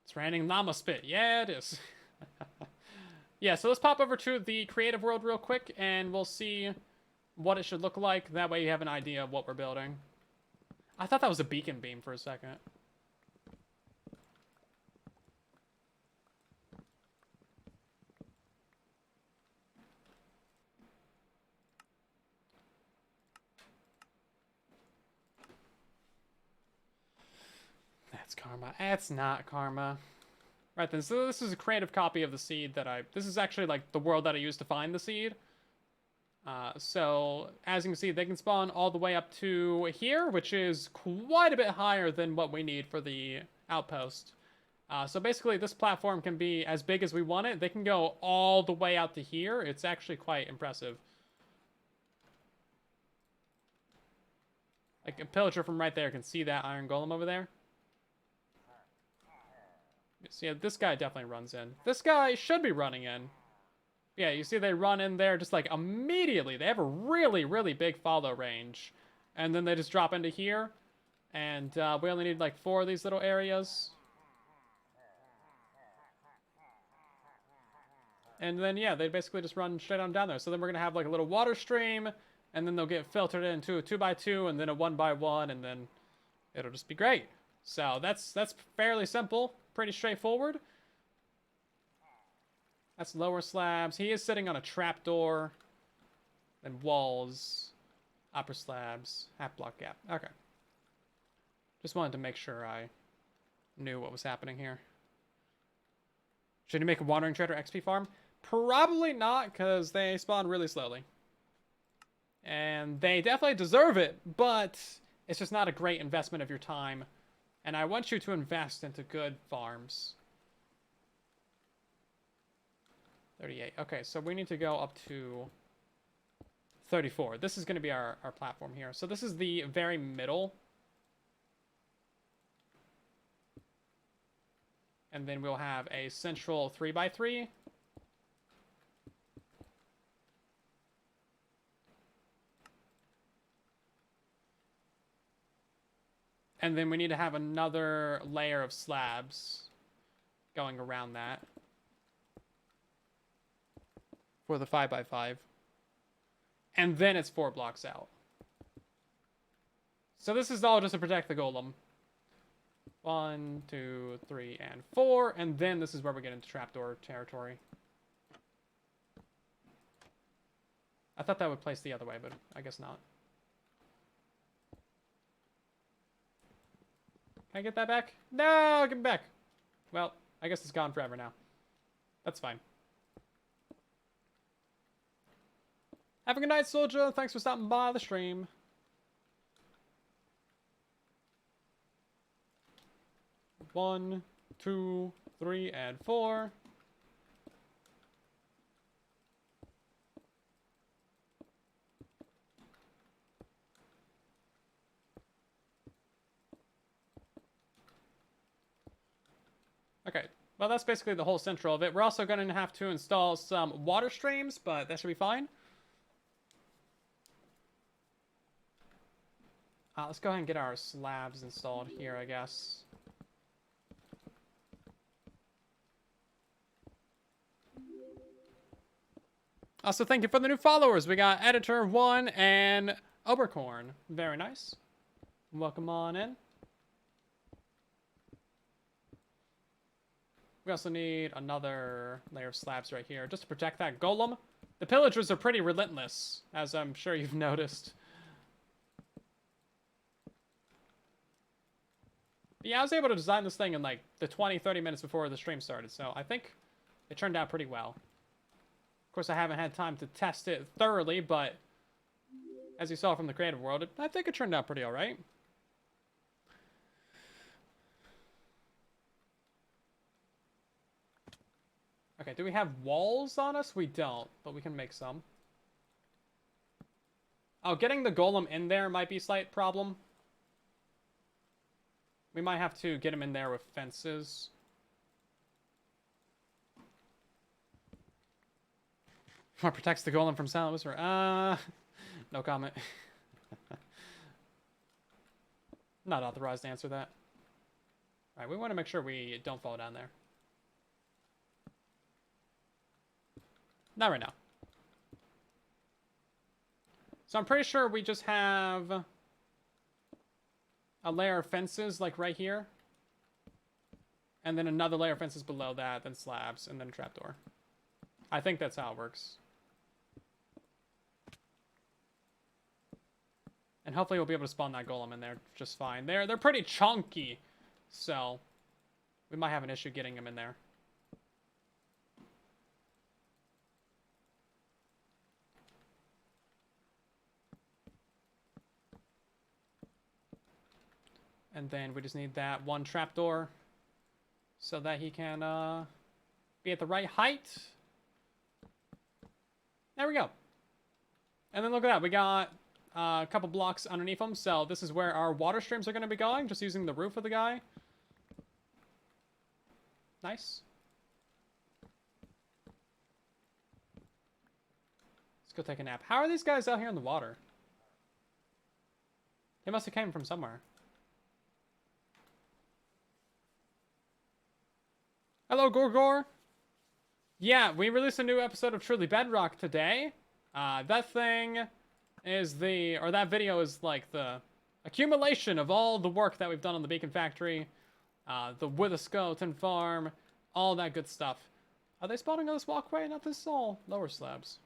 It's raining llama spit. Yeah, it is. Yeah, so let's pop over to the creative world real quick, and we'll see what it should look like. That way you have an idea of what we're building. I thought that was a beacon beam for a second. That's karma. That's not karma. Right then, so this is a creative copy of the seed that this is actually like the world that I used to find the seed. So, as you can see, they can spawn all the way up to here, which is quite a bit higher than what we need for the outpost. So basically, this platform can be as big as we want it. They can go all the way out to here. It's actually quite impressive. Like, a pillager from right there can see that iron golem over there. So yeah, this guy definitely runs in. This guy should be running in. Yeah, you see they run in there just like immediately. They have a really, really big follow range. And then they just drop into here. And we only need like 4 of these little areas. And then, yeah, they basically just run straight on down there. So then we're going to have like a little water stream. And then they'll get filtered into a 2x2 and then a 1x1. And then it'll just be great. So that's fairly simple. Pretty straightforward. That's lower slabs. He is sitting on a trapdoor. Then walls. Upper slabs. Half block gap. Okay. Just wanted to make sure I knew what was happening here. Should you make a wandering trader XP farm? Probably not, because they spawn really slowly. And they definitely deserve it, but it's just not a great investment of your time. And I want you to invest into good farms. 38. Okay, so we need to go up to 34. This is going to be our platform here. So this is the very middle. And then we'll have a central 3x3. And then we need to have another layer of slabs going around that for the 5x5. And then it's 4 blocks out. So this is all just to protect the golem. 1, 2, 3, and 4. And then this is where we get into trapdoor territory. I thought that would place the other way, but I guess not. Can I get that back? No, give it back. Well, I guess it's gone forever now. That's fine. Have a good night, soldier. Thanks for stopping by the stream. 1, 2, 3, and 4. Okay, well, that's basically the whole central of it. We're also going to have to install some water streams, but that should be fine. Let's go ahead and get our slabs installed here, I guess. Also, thank you for the new followers. We got Editor1 and Oberkorn. Very nice. Welcome on in. We also need another layer of slabs right here, just to protect that golem. The pillagers are pretty relentless, as I'm sure you've noticed. But yeah, I was able to design this thing in like the 20-30 minutes before the stream started, so I think it turned out pretty well. Of course, I haven't had time to test it thoroughly, but as you saw from the creative world, I think it turned out pretty alright. Okay, do we have walls on us? We don't, but we can make some. Oh, getting the golem in there might be a slight problem. We might have to get him in there with fences. What protects the golem from Silent Whisper? No comment. Not authorized to answer that. Alright, we want to make sure we don't fall down there. Not right now. So I'm pretty sure we just have a layer of fences, like right here. And then another layer of fences below that, then slabs, and then a trapdoor. I think that's how it works. And hopefully we'll be able to spawn that golem in there just fine. They're pretty chunky, so we might have an issue getting them in there. And then we just need that one trapdoor so that he can be at the right height. There we go. And then look at that. We got a couple blocks underneath him. So this is where our water streams are going to be going, just using the roof of the guy. Nice. Let's go take a nap. How are these guys out here in the water? They must have came from somewhere. Hello, Gorgor. Yeah, we released a new episode of Truly Bedrock today. That thing is that video is like the accumulation of all the work that we've done on the Beacon Factory, the Wither Skeleton Farm, all that good stuff. Are they spawning on this walkway? Not this, all lower slabs.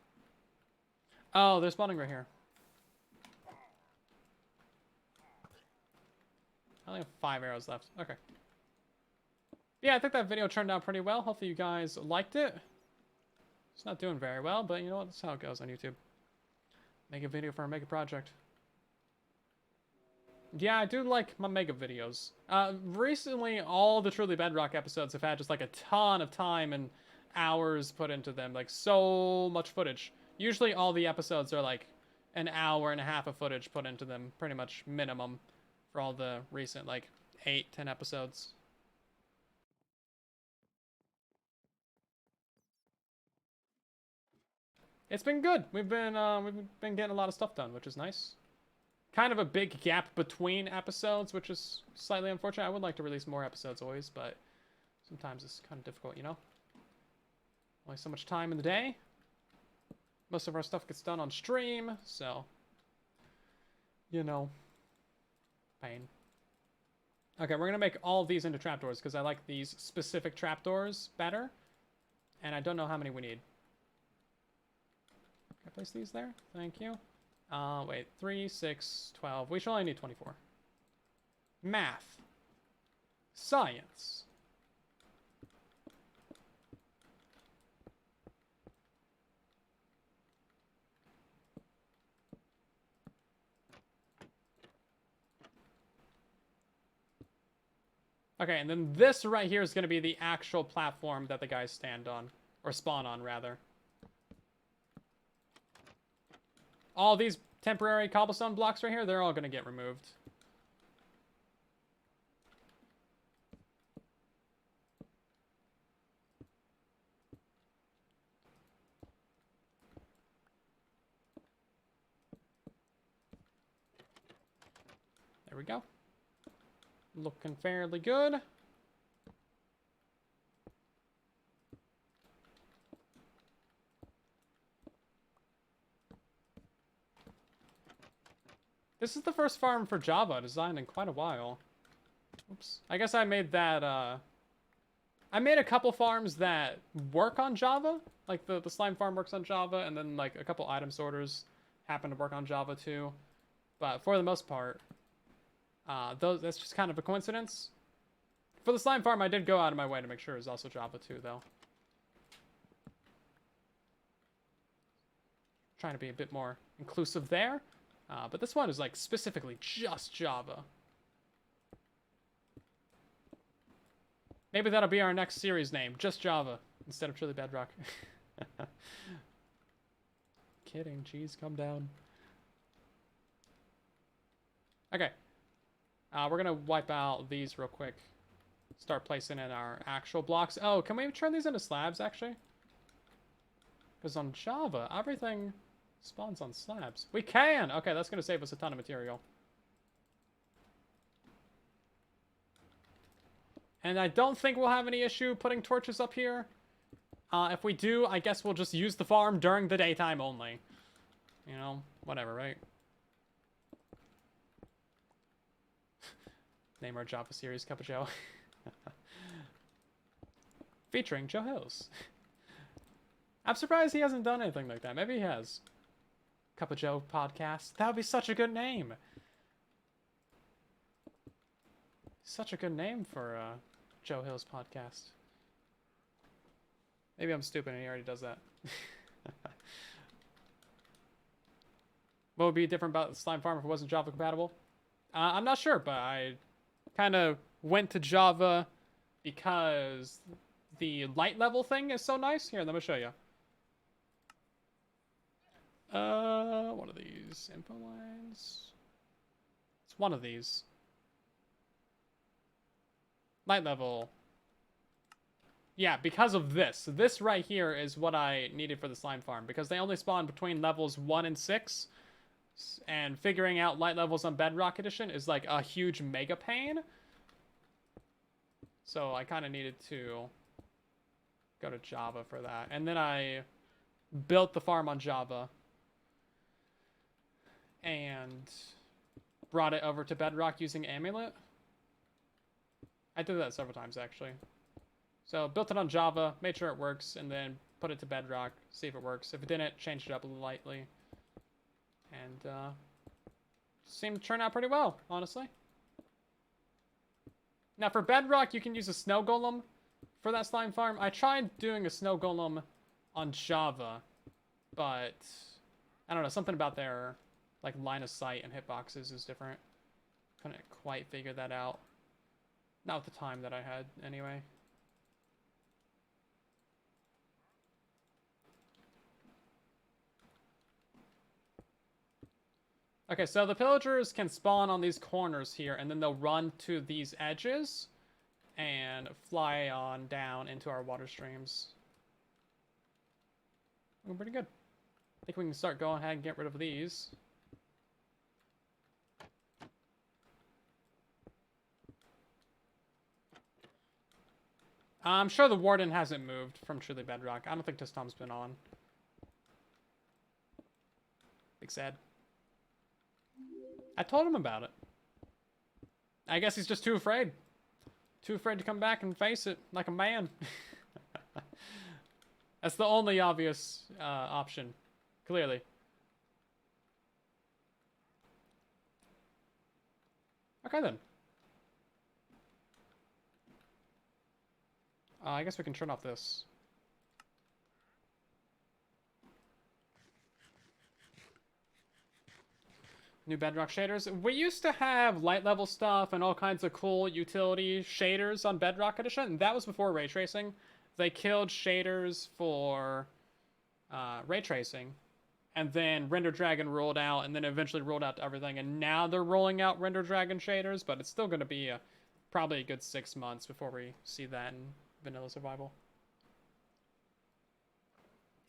Oh, they're spawning right here. I only have 5 arrows left. Okay. Yeah, I think that video turned out pretty well. Hopefully you guys liked it. It's not doing very well, but you know what? That's how it goes on YouTube. Make a video for a mega project. Yeah, I do like my mega videos. Recently, all the Truly Bedrock episodes have had just like a ton of time and hours put into them. Like, so much footage. Usually all the episodes are like an hour and a half of footage put into them. Pretty much minimum for all the recent like 8-10 episodes. It's been good. We've been getting a lot of stuff done, which is nice. Kind of a big gap between episodes, which is slightly unfortunate. I would like to release more episodes always, but sometimes it's kind of difficult, you know? Only so much time in the day. Most of our stuff gets done on stream, so, you know, pain. Okay, we're going to make all of these into trapdoors because I like these specific trapdoors better, and I don't know how many we need. Can I place these there? Thank you. Wait, 3, 6, 12. We should only need 24. Math. Science. Okay, and then this right here is going to be the actual platform that the guys stand on. Or spawn on, rather. All these temporary cobblestone blocks right here, they're all going to get removed. There we go. Looking fairly good. This is the first farm for Java designed in quite a while. Oops. I guess I made that, I made a couple farms that work on Java. Like, the slime farm works on Java, and then, like, a couple item sorters happen to work on Java, too. But for the most part, that's just kind of a coincidence. For the slime farm, I did go out of my way to make sure it was also Java, too, though. Trying to be a bit more inclusive there. But this one is, like, specifically just Java. Maybe that'll be our next series name. Just Java. Instead of Truly Bedrock. Kidding. Jeez, calm down. Okay. We're going to wipe out these real quick. Start placing in our actual blocks. Oh, can we turn these into slabs, actually? Because on Java, everything spawns on slabs. We can! Okay, that's going to save us a ton of material. And I don't think we'll have any issue putting torches up here. If we do, I guess we'll just use the farm during the daytime only. You know, whatever, right? Name our Java series, Cup of Joe. Featuring Joe Hills. I'm surprised he hasn't done anything like that. Maybe he has. Cup of Joe podcast. That would be such a good name. Such a good name for Joe Hill's podcast. Maybe I'm stupid and he already does that. What would be different about the slime farm if it wasn't Java compatible? I'm not sure, but I kind of went to Java because the light level thing is so nice. Here, let me show you. One of these info lines. It's one of these. Light level. Yeah, because of this. This right here is what I needed for the slime farm. Because they only spawn between levels 1 and 6. And figuring out light levels on Bedrock Edition is like a huge mega pain. So I kind of needed to go to Java for that. And then I built the farm on Java. And brought it over to Bedrock using Amulet. I did that several times, actually. So, built it on Java, made sure it works, and then put it to Bedrock, see if it works. If it didn't, changed it up lightly. And, seemed to turn out pretty well, honestly. Now, for Bedrock, you can use a snow golem for that slime farm. I tried doing a snow golem on Java, but I don't know, something about their, like, line of sight and hitboxes is different. Couldn't quite figure that out. Not with the time that I had, anyway. Okay, so the pillagers can spawn on these corners here, and then they'll run to these edges and fly on down into our water streams. Looking pretty good. I think we can start going ahead and get rid of these. I'm sure the warden hasn't moved from Truly Bedrock. I don't think this Tom's been on. Big sad. I told him about it. I guess he's just too afraid. Too afraid to come back and face it like a man. That's the only obvious option, clearly. Okay, then. I guess we can turn off this. New Bedrock shaders. We used to have light level stuff and all kinds of cool utility shaders on Bedrock Edition, and that was before ray tracing. They killed shaders for ray tracing, and then Render Dragon rolled out, and then eventually rolled out to everything, and now they're rolling out Render Dragon shaders, but it's still going to be probably a good 6 months before we see that in Vanilla Survival.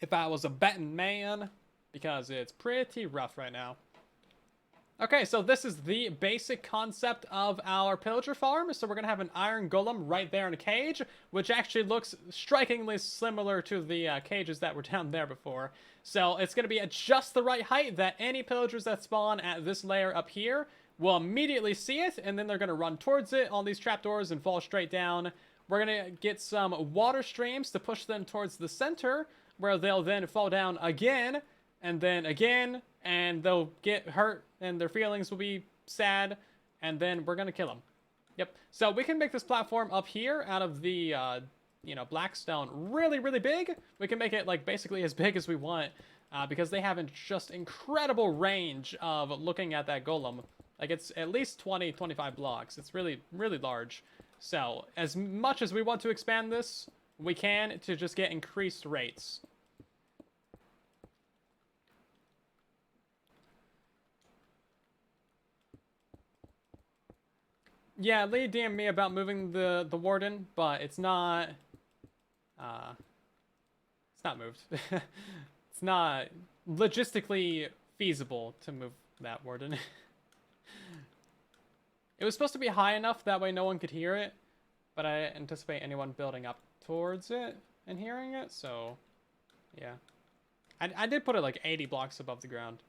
If I was a betting man, because it's pretty rough right now. Okay, so this is the basic concept of our pillager farm. So we're going to have an iron golem right there in a cage, which actually looks strikingly similar to the cages that were down there before. So it's going to be at just the right height that any pillagers that spawn at this layer up here will immediately see it, and then they're going to run towards it on these trapdoors and fall straight down. We're going to get some water streams to push them towards the center, where they'll then fall down again, and then again, and they'll get hurt, and their feelings will be sad, and then we're gonna kill them. Yep. So we can make this platform up here out of the, black stone really, really big. We can make it, like, basically as big as we want, because they have just incredible range of looking at that golem. Like, it's at least 20, 25 blocks. It's really, really large. So, as much as we want to expand this, we can to just get increased rates. Yeah, Lee DM'd me about moving the warden, but it's not moved. It's not logistically feasible to move that warden. It was supposed to be high enough that way no one could hear it, but I didn't anticipate anyone building up towards it and hearing it, so yeah. I did put it like 80 blocks above the ground.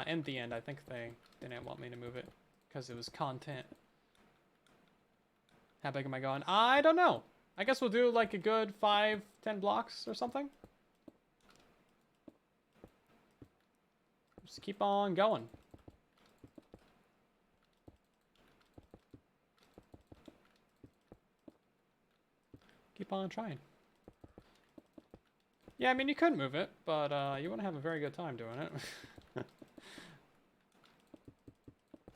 In the end, I think they didn't want me to move it because it was content. How big am I going? I don't know. I guess we'll do like a good 5-10 blocks or something. Just keep on going. Keep on trying. Yeah, I mean, you could move it, but you wouldn't have a very good time doing it.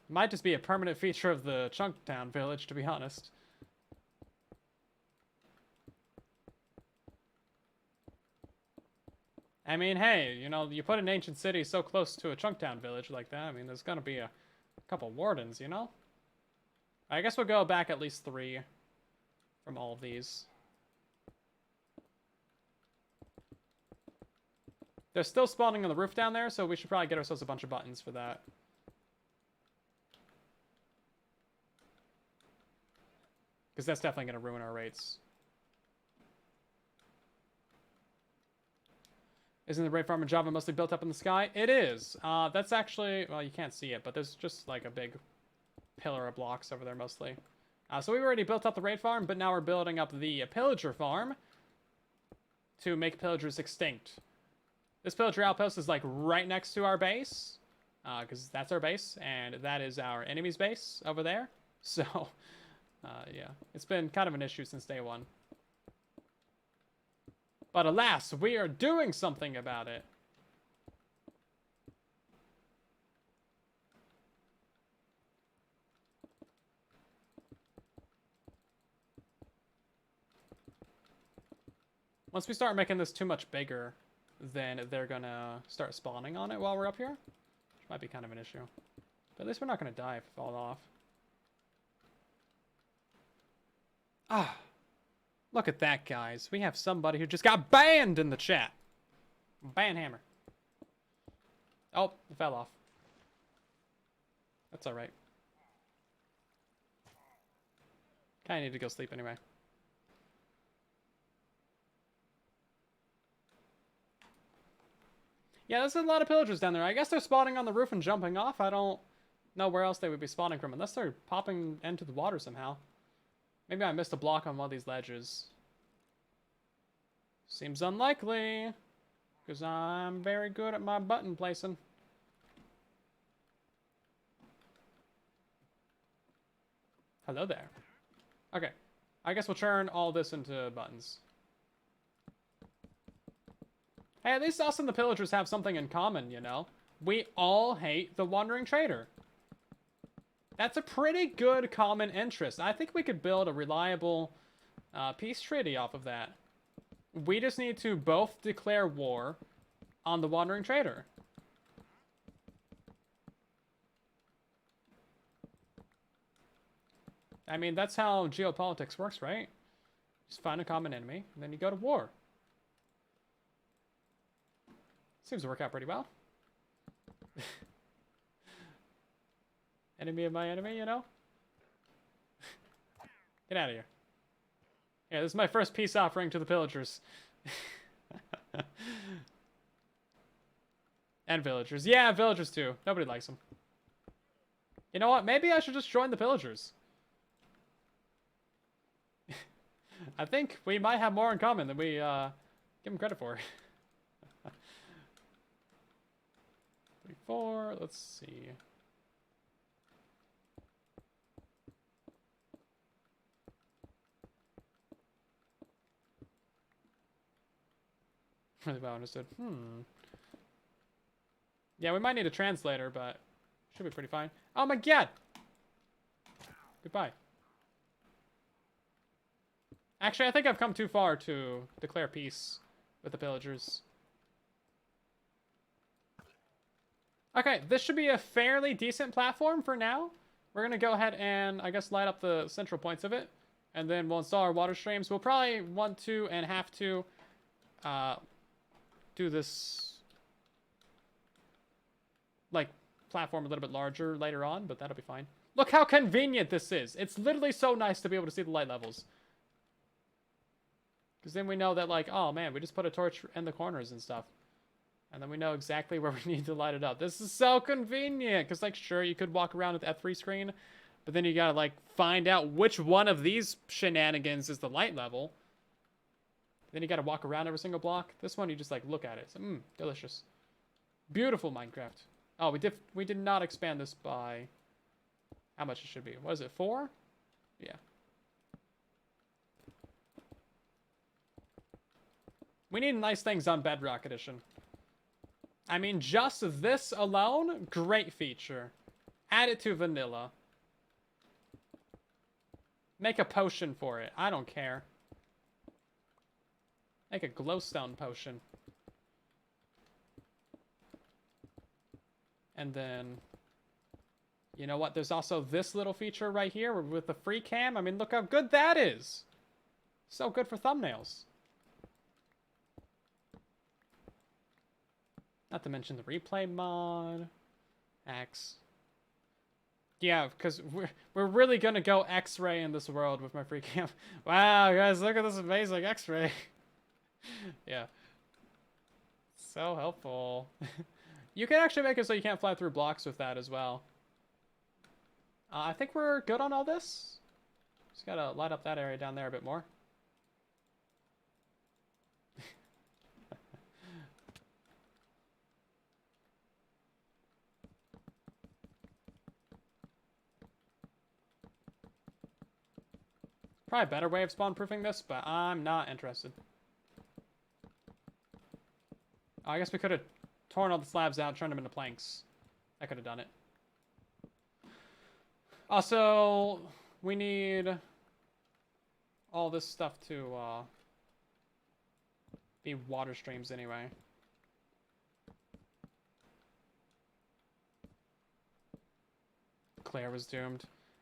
Might just be a permanent feature of the Chunktown village, to be honest. I mean, hey, you put an ancient city so close to a Chunktown village like that, I mean, there's gonna be a couple wardens, you know? I guess we'll go back at least 3 from all of these. They're still spawning on the roof down there, so we should probably get ourselves a bunch of buttons for that. Because that's definitely going to ruin our rates. Isn't the raid farm in Java mostly built up in the sky? It is. That's actually... Well, you can't see it, but there's just like a big pillar of blocks over there mostly. So we've already built up the raid farm, but now we're building up the pillager farm to make pillagers extinct. This pillager outpost is like right next to our base, because that's our base, and that is our enemy's base over there. So... yeah, it's been kind of an issue since day one. But alas, we are doing something about it. Once we start making this too much bigger, then they're gonna start spawning on it while we're up here. Which might be kind of an issue. But at least we're not gonna die if we fall off. Ah, look at that, guys. We have somebody who just got banned in the chat. Ban hammer. Oh, it fell off. That's alright. Kinda need to go sleep anyway. Yeah, there's a lot of pillagers down there. I guess they're spawning on the roof and jumping off. I don't know where else they would be spawning from, unless they're popping into the water somehow. Maybe I missed a block on one of these ledges. Seems unlikely, because I'm very good at my button placing. Hello there. Okay, I guess we'll turn all this into buttons. Hey, at least us and the pillagers have something in common, you know? We all hate the wandering trader. That's a pretty good common interest. I think we could build a reliable peace treaty off of that. We just need to both declare war on the wandering trader. I mean, that's how geopolitics works, right? Just find a common enemy, and then you go to war. Seems to work out pretty well. Enemy of my enemy, you know? Get out of here. Yeah, this is my first peace offering to the pillagers. And villagers. Yeah, villagers too. Nobody likes them. You know what? Maybe I should just join the pillagers. I think we might have more in common than we give them credit for. 3, 4, let's see. Really well understood. Yeah, we might need a translator, but should be pretty fine. Oh my god! Goodbye. Actually, I think I've come too far to declare peace with the pillagers. Okay, this should be a fairly decent platform for now. We're going to go ahead and, I guess, light up the central points of it. And then we'll install our water streams. We'll probably want to and have to do this, like, platform a little bit larger later on, but that'll be fine. Look how convenient this is. It's literally so nice to be able to see the light levels. Because then we know that, like, oh man, we just put a torch in the corners and stuff. And then we know exactly where we need to light it up. This is so convenient. Because, like, sure, you could walk around with the F3 screen. But then you gotta, like, find out which one of these shenanigans is the light level. Then you gotta walk around every single block. This one, you just, like, look at it. So, delicious. Beautiful Minecraft. Oh, we did not expand this by how much it should be. What is it, 4? Yeah. We need nice things on Bedrock Edition. I mean, just this alone, great feature. Add it to vanilla. Make a potion for it. I don't care. Make a glowstone potion. And then, you know what? There's also this little feature right here with the free cam. I mean, look how good that is. So good for thumbnails. Not to mention the replay mod. X. Yeah, because we're really gonna go X-ray in this world with my free cam. Wow, guys, look at this amazing X-ray. Yeah. So helpful. You can actually make it so you can't fly through blocks with that as well. I think we're good on all this. Just gotta light up that area down there a bit more. Probably a better way of spawn-proofing this, but I'm not interested. Oh, I guess we could have torn all the slabs out, turned them into planks. I could have done it. Also, we need all this stuff to be water streams anyway. Claire was doomed.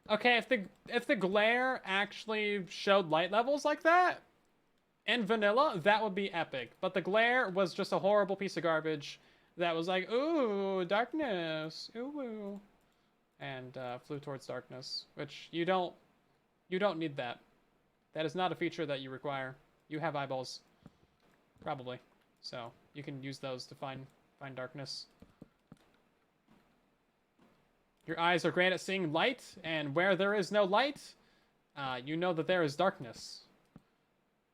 Okay, if the glare actually showed light levels like that in vanilla, that would be epic. But the glare was just a horrible piece of garbage that was like, ooh, darkness, ooh, and flew towards darkness, which you don't need that. That is not a feature that you require. You have eyeballs, probably, so you can use those to find darkness. Your eyes are great at seeing light, and where there is no light, you know that there is darkness.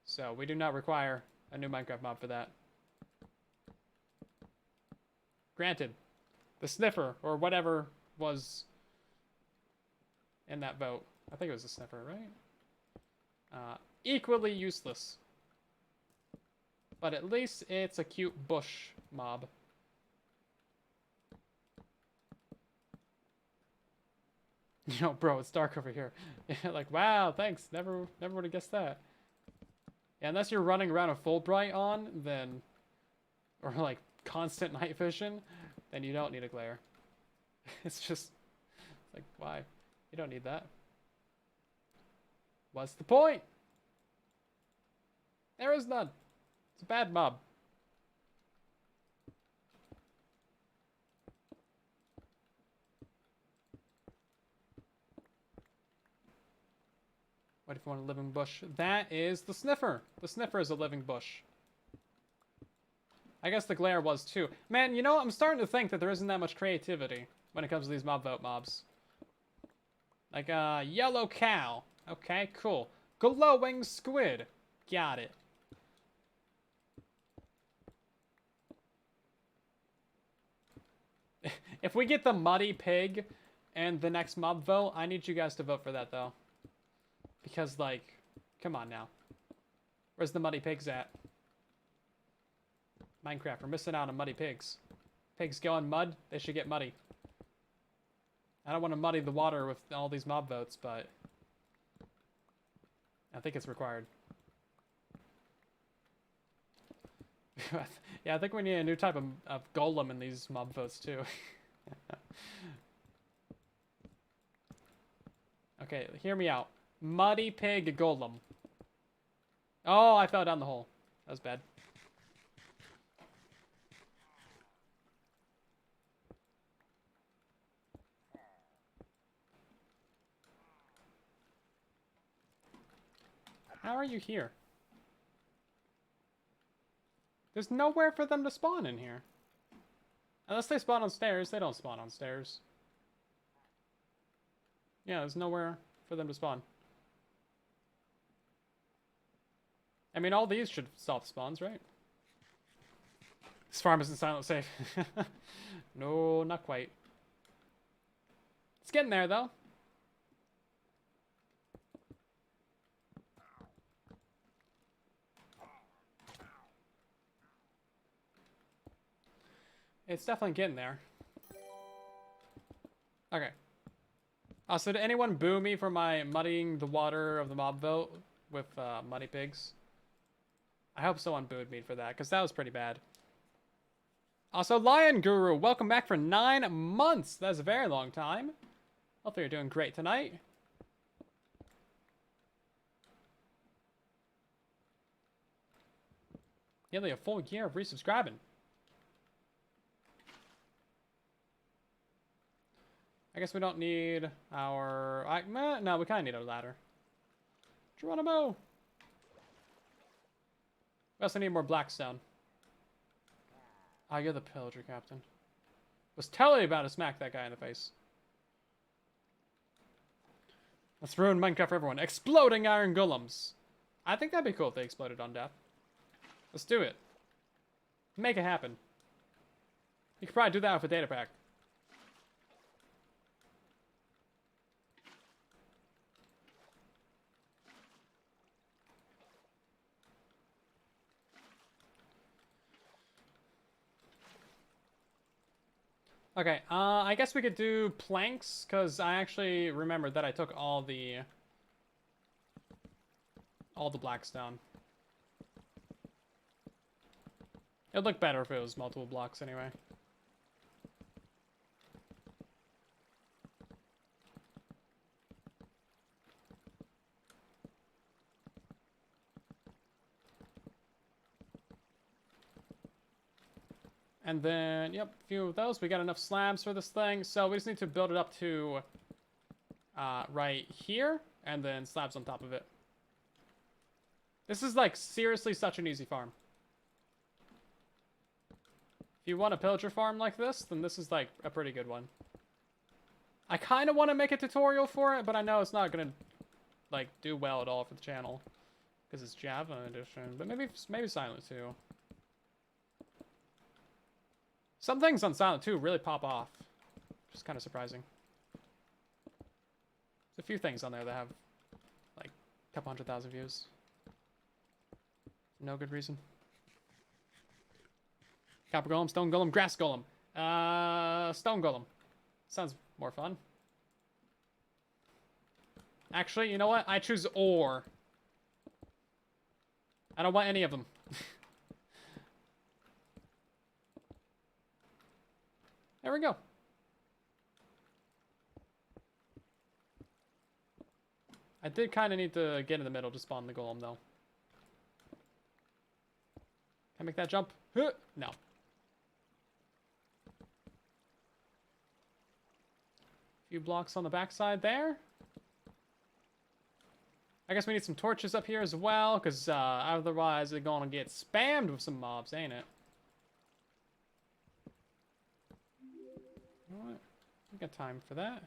So we do not require a new Minecraft mod for that. Granted, the sniffer, or whatever was in that vote, I think it was a sniffer, right? Equally useless. But at least it's a cute bush mob. Yo, bro, it's dark over here. Like, wow, thanks. Never would have guessed that. Yeah, unless you're running around with full bright on, then... Or, like, constant night vision, then you don't need a glare. It's just... Like, why? You don't need that. What's the point? There is none. It's a bad mob. What if you want a living bush? That is the sniffer. The sniffer is a living bush. I guess the glare was too. Man, you know, I'm starting to think that there isn't that much creativity when it comes to these mob vote mobs. Like, yellow cow. Okay, cool. Glowing squid. Got it. If we get the muddy pig and the next mob vote, I need you guys to vote for that, though. Because, like, come on now. Where's the muddy pigs at? Minecraft, we're missing out on muddy pigs. Pigs go in mud, they should get muddy. I don't want to muddy the water with all these mob votes, but... I think it's required. Yeah, I think we need a new type of golem in these mob votes, too. Okay, hear me out. Muddy pig golem. Oh, I fell down the hole. That was bad. How are you here? There's nowhere for them to spawn in here. Unless they spawn on stairs, they don't spawn on stairs. Yeah, there's nowhere for them to spawn. I mean, all these should soft spawns, right? This farm isn't silent safe. No, not quite. It's getting there, though. It's definitely getting there. Okay. So did anyone boo me for my muddying the water of the mob vote with muddy pigs? I hope someone booed me for that, because that was pretty bad. Also, Lion Guru, welcome back for 9 months. That's a very long time. Hopefully you're doing great tonight. Nearly a full year of resubscribing. I guess we don't need our... no, we kind of need a ladder. Geronimo! We also need more blackstone. Oh, you're the pillager captain. Was totally about to smack that guy in the face. Let's ruin Minecraft for everyone. Exploding iron golems. I think that'd be cool if they exploded on death. Let's do it. Make it happen. You could probably do that with a data pack. Okay, I guess we could do planks, because I actually remembered that I took all the blackstone. It'd look better if it was multiple blocks anyway. And then, yep, a few of those. We got enough slabs for this thing. So we just need to build it up to right here. And then slabs on top of it. This is, like, seriously such an easy farm. If you want a pillager farm like this, then this is, like, a pretty good one. I kind of want to make a tutorial for it, but I know it's not going to, like, do well at all for the channel. Because it's Java edition. But maybe Silent 2. Some things on Silent 2 really pop off. Which is kind of surprising. There's a few things on there that have, like, a couple 100,000 views. No good reason. Copper golem, stone golem, grass golem. Stone golem. Sounds more fun. Actually, you know what? I choose ore. I don't want any of them. There we go. I did kind of need to get in the middle to spawn the golem, though. Can I make that jump? No. Few blocks on the backside there. I guess we need some torches up here as well, because otherwise they're going to get spammed with some mobs, ain't it? You know what? We got time for that.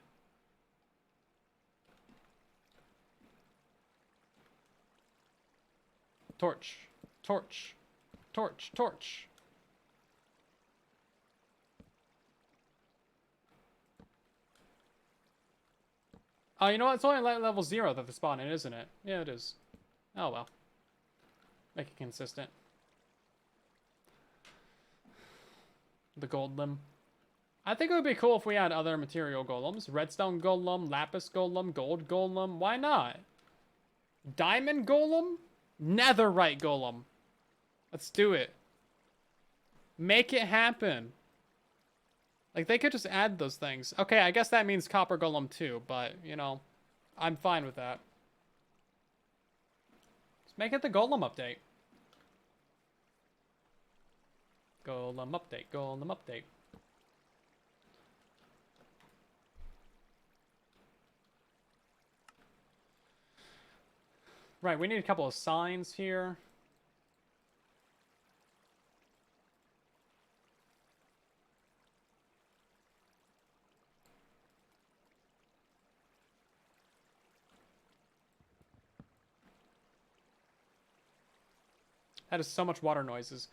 Torch. Torch. Torch. Torch. Oh, you know what? It's only level 0 that they spawn in, isn't it? Yeah, it is. Oh, well. Make it consistent. The gold limb. I think it would be cool if we had other material golems. Redstone golem, lapis golem, gold golem. Why not? Diamond golem? Netherite golem. Let's do it. Make it happen. Like, they could just add those things. Okay, I guess that means copper golem too, but, you know, I'm fine with that. Let's make it the golem update. Golem update, golem update. Right, we need a couple of signs here. That is so much water noises.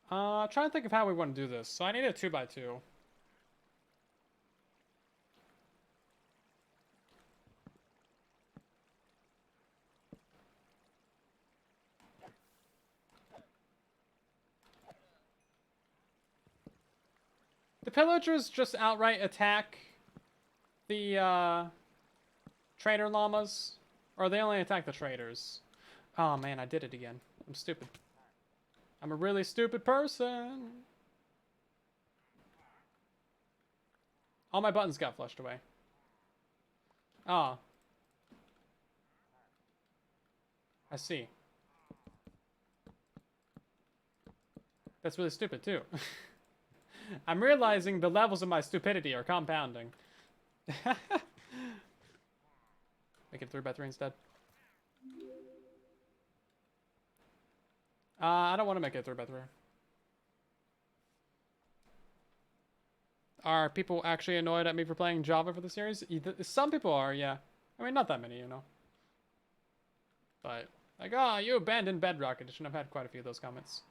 Trying to think of how we want to do this. So I need a 2x2. The pillagers just outright attack the trader llamas, or they only attack the traders. Oh man, I did it again. I'm stupid. I'm a really stupid person. All my buttons got flushed away. Ah. I see. That's really stupid too. I'm realizing the levels of my stupidity are compounding. Make it 3x3 instead. I don't want to make it 3x3. Are people actually annoyed at me for playing Java for the series? Some people are, yeah. I mean, not that many, you know. But, like, oh, you abandoned Bedrock Edition. I've had quite a few of those comments.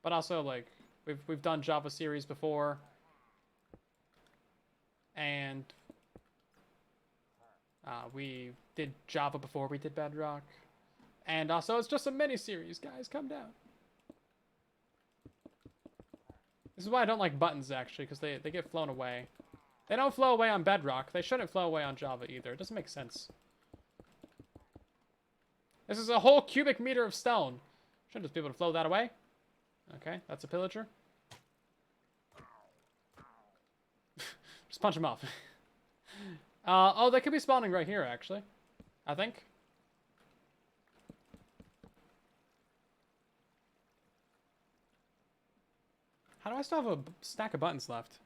But also, like, we've done Java series before. And we did Java before we did Bedrock. And also, it's just a mini-series, guys. Calm down. This is why I don't like buttons, actually, because they get flown away. They don't flow away on Bedrock. They shouldn't flow away on Java, either. It doesn't make sense. This is a whole cubic meter of stone. Shouldn't just be able to flow that away. Okay, that's a pillager. Just punch him off. Oh, they could be spawning right here, actually. I think. How do I still have a stack of buttons left?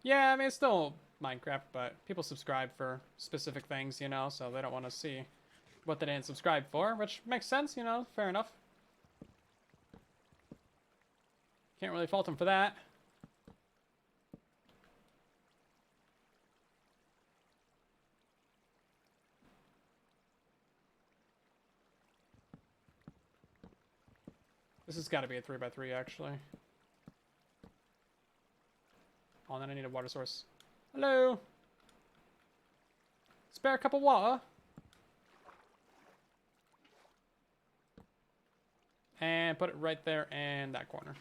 Yeah, I mean, it's still Minecraft, but people subscribe for specific things, you know, so they don't want to see what they didn't subscribe for, which makes sense, you know, fair enough. Can't really fault them for that. This has got to be a 3x3, actually. Oh, and then I need a water source. Hello! Spare cup of water. And put it right there in that corner.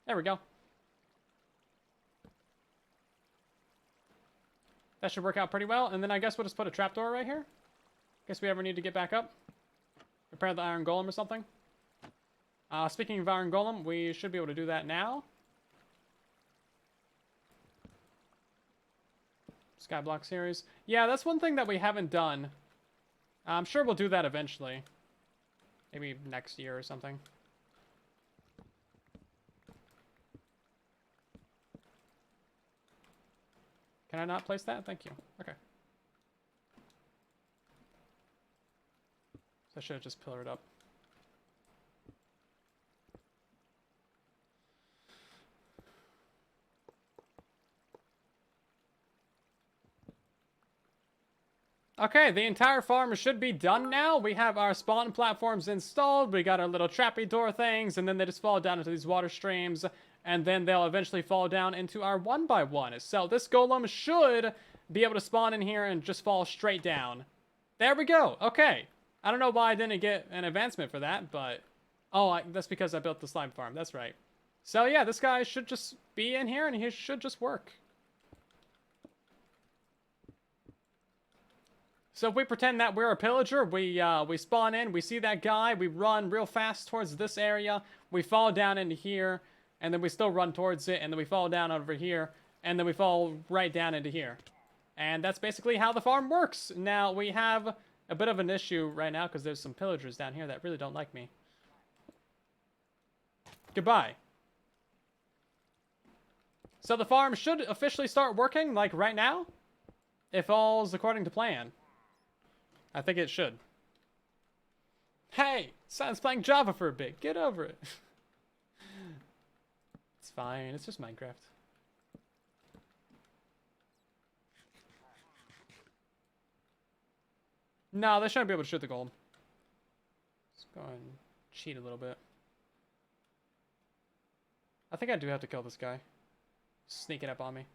There we go. That should work out pretty well. And then I guess we'll just put a trapdoor right here. In case we ever need to get back up. Repair the iron golem or something. Speaking of iron golem, we should be able to do that now. Skyblock series. Yeah, that's one thing that we haven't done. I'm sure we'll do that eventually. Maybe next year or something. Can I not place that? Thank you. Okay. So I should have just pillared up. Okay, the entire farm should be done now. We have our spawn platforms installed. We got our little trappy door things, and then they just fall down into these water streams, and then they'll eventually fall down into our 1x1. So this golem should be able to spawn in here and just fall straight down. There we go. Okay. I don't know why I didn't get an advancement for that, but... Oh, that's because I built the slime farm. That's right. So yeah, this guy should just be in here, and he should just work. So if we pretend that we're a pillager, we spawn in, we see that guy, we run real fast towards this area, we fall down into here, and then we still run towards it, and then we fall down over here, and then we fall right down into here. And that's basically how the farm works. Now, we have a bit of an issue right now, because there's some pillagers down here that really don't like me. Goodbye. So the farm should officially start working, like, right now, if all's according to plan. I think it should. Hey! Son's playing Java for a bit. Get over it. It's fine. It's just Minecraft. No, they shouldn't be able to shoot the gold. Let's go and cheat a little bit. I think I do have to kill this guy. Sneaking up on me.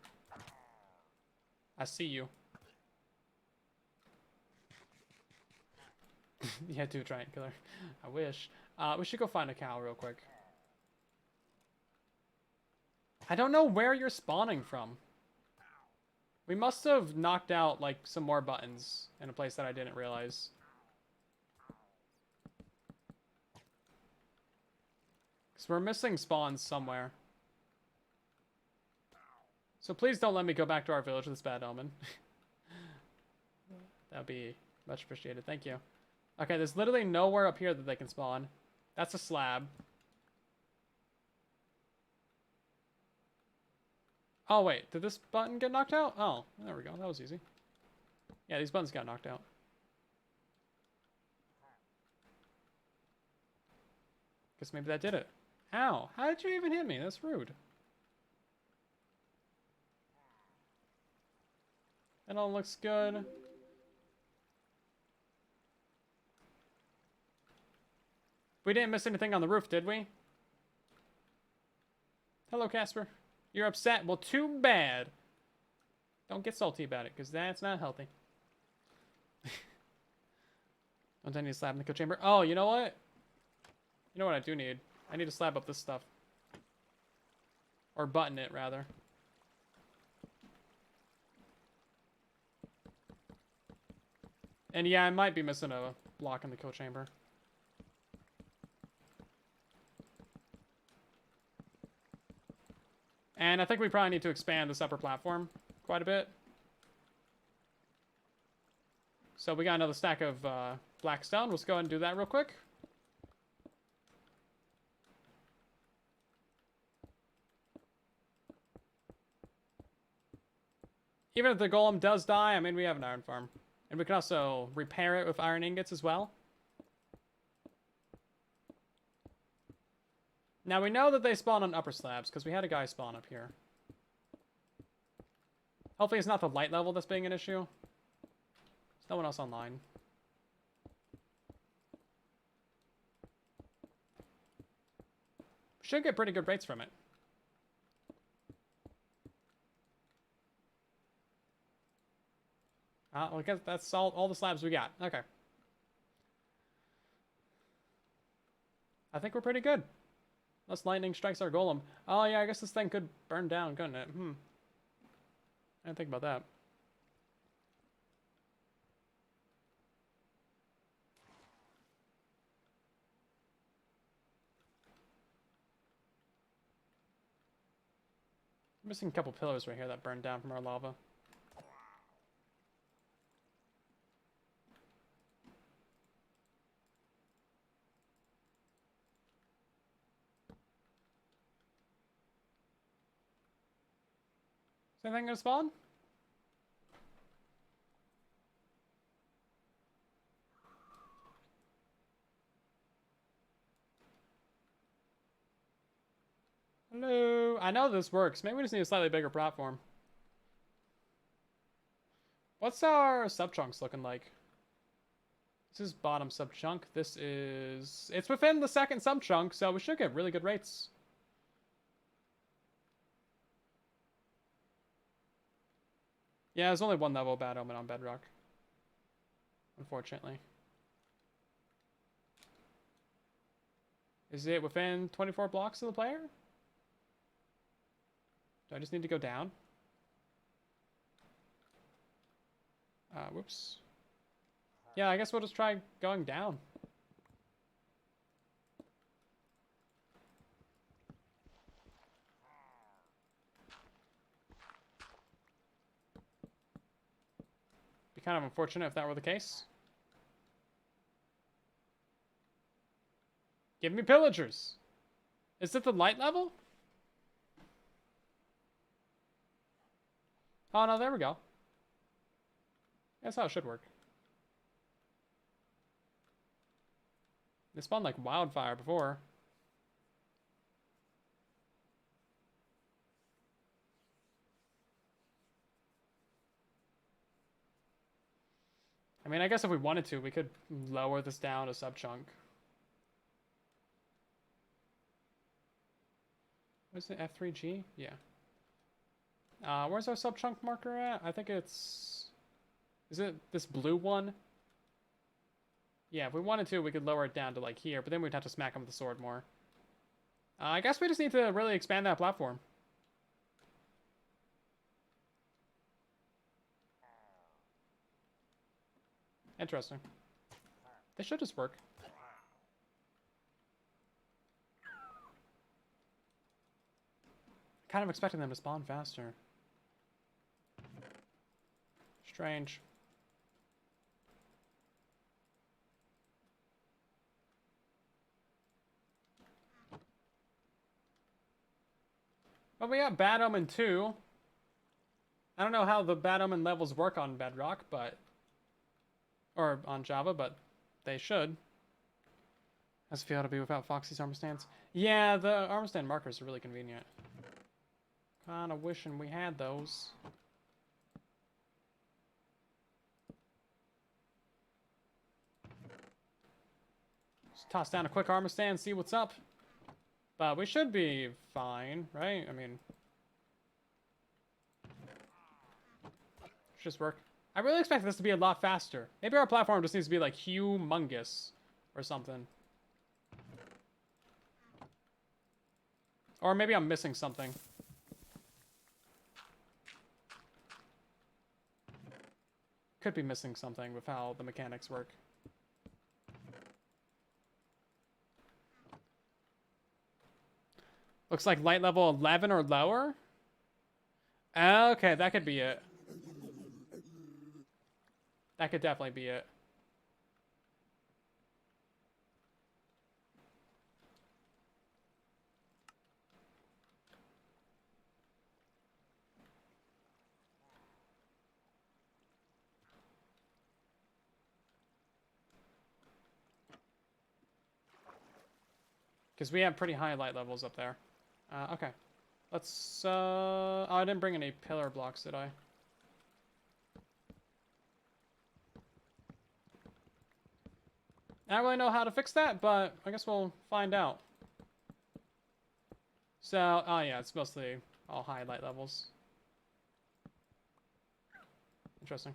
I see you. Yeah, do a giant killer. I wish. We should go find a cow real quick. I don't know where you're spawning from. We must have knocked out, like, some more buttons in a place that I didn't realize. Because we're missing spawns somewhere. So please don't let me go back to our village with this bad omen. That would be much appreciated. Thank you. Okay, there's literally nowhere up here that they can spawn. That's a slab. Oh, wait. Did this button get knocked out? Oh, there we go. That was easy. Yeah, these buttons got knocked out. Guess maybe that did it. Ow. How did you even hit me? That's rude. That all looks good. We didn't miss anything on the roof, did we? Hello, Casper. You're upset? Well, too bad. Don't get salty about it, because that's not healthy. Don't I need to slab in the kill chamber? Oh, you know what? You know what I do need? I need to slab up this stuff. Or button it, rather. And yeah, I might be missing a block in the kill chamber. And I think we probably need to expand this upper platform quite a bit. So we got another stack of black stone. Let's go ahead and do that real quick. Even if the golem does die, I mean, we have an iron farm. And we can also repair it with iron ingots as well. Now, we know that they spawn on upper slabs, because we had a guy spawn up here. Hopefully it's not the light level that's being an issue. There's no one else online. Should get pretty good rates from it. I guess that's all the slabs we got. Okay. I think we're pretty good. Unless lightning strikes our golem. Oh yeah, I guess this thing could burn down, couldn't it? I didn't think about that. I'm missing a couple pillars right here that burned down from our lava. Is anything gonna spawn? Hello. I know this works. Maybe we just need a slightly bigger platform. What's our sub-chunks looking like? This is bottom sub-chunk. This is... It's within the second sub-chunk, so we should get really good rates. Yeah, there's only one level bad omen on bedrock. Unfortunately. Is it within 24 blocks of the player? Do I just need to go down? Whoops. Yeah, I guess we'll just try going down. Be kind of unfortunate if that were the case. Give me pillagers. Is it the light level? Oh no, there we go. That's how it should work. They spawned like wildfire before. I mean, I guess if we wanted to, we could lower this down a sub-chunk. What's the F3G? Yeah. Where's our sub-chunk marker at? I think it's... Is it this blue one? Yeah, if we wanted to, we could lower it down to like here, but then we'd have to smack him with the sword more. I guess we just need to really expand that platform. Interesting. This should just work. Kind of expecting them to spawn faster. Strange. But we got Bad Omen 2. I don't know how the Bad Omen levels work on Bedrock, but... Or on Java, but they should. How's it feel to be without Foxy's armor stands? Yeah, the armor stand markers are really convenient. Kinda wishing we had those. Just toss down a quick armor stand, see what's up. But we should be fine, right? I mean... Should just work. I really expect this to be a lot faster. Maybe our platform just needs to be like humongous or something. Or maybe I'm missing something. Could be missing something with how the mechanics work. Looks like light level 11 or lower. Okay, that could be it. That could definitely be it. Because we have pretty high light levels up there. Okay. Let's, oh, I didn't bring any pillar blocks, did I? I don't really know how to fix that, but I guess we'll find out. So, oh yeah, it's mostly all high light levels. Interesting.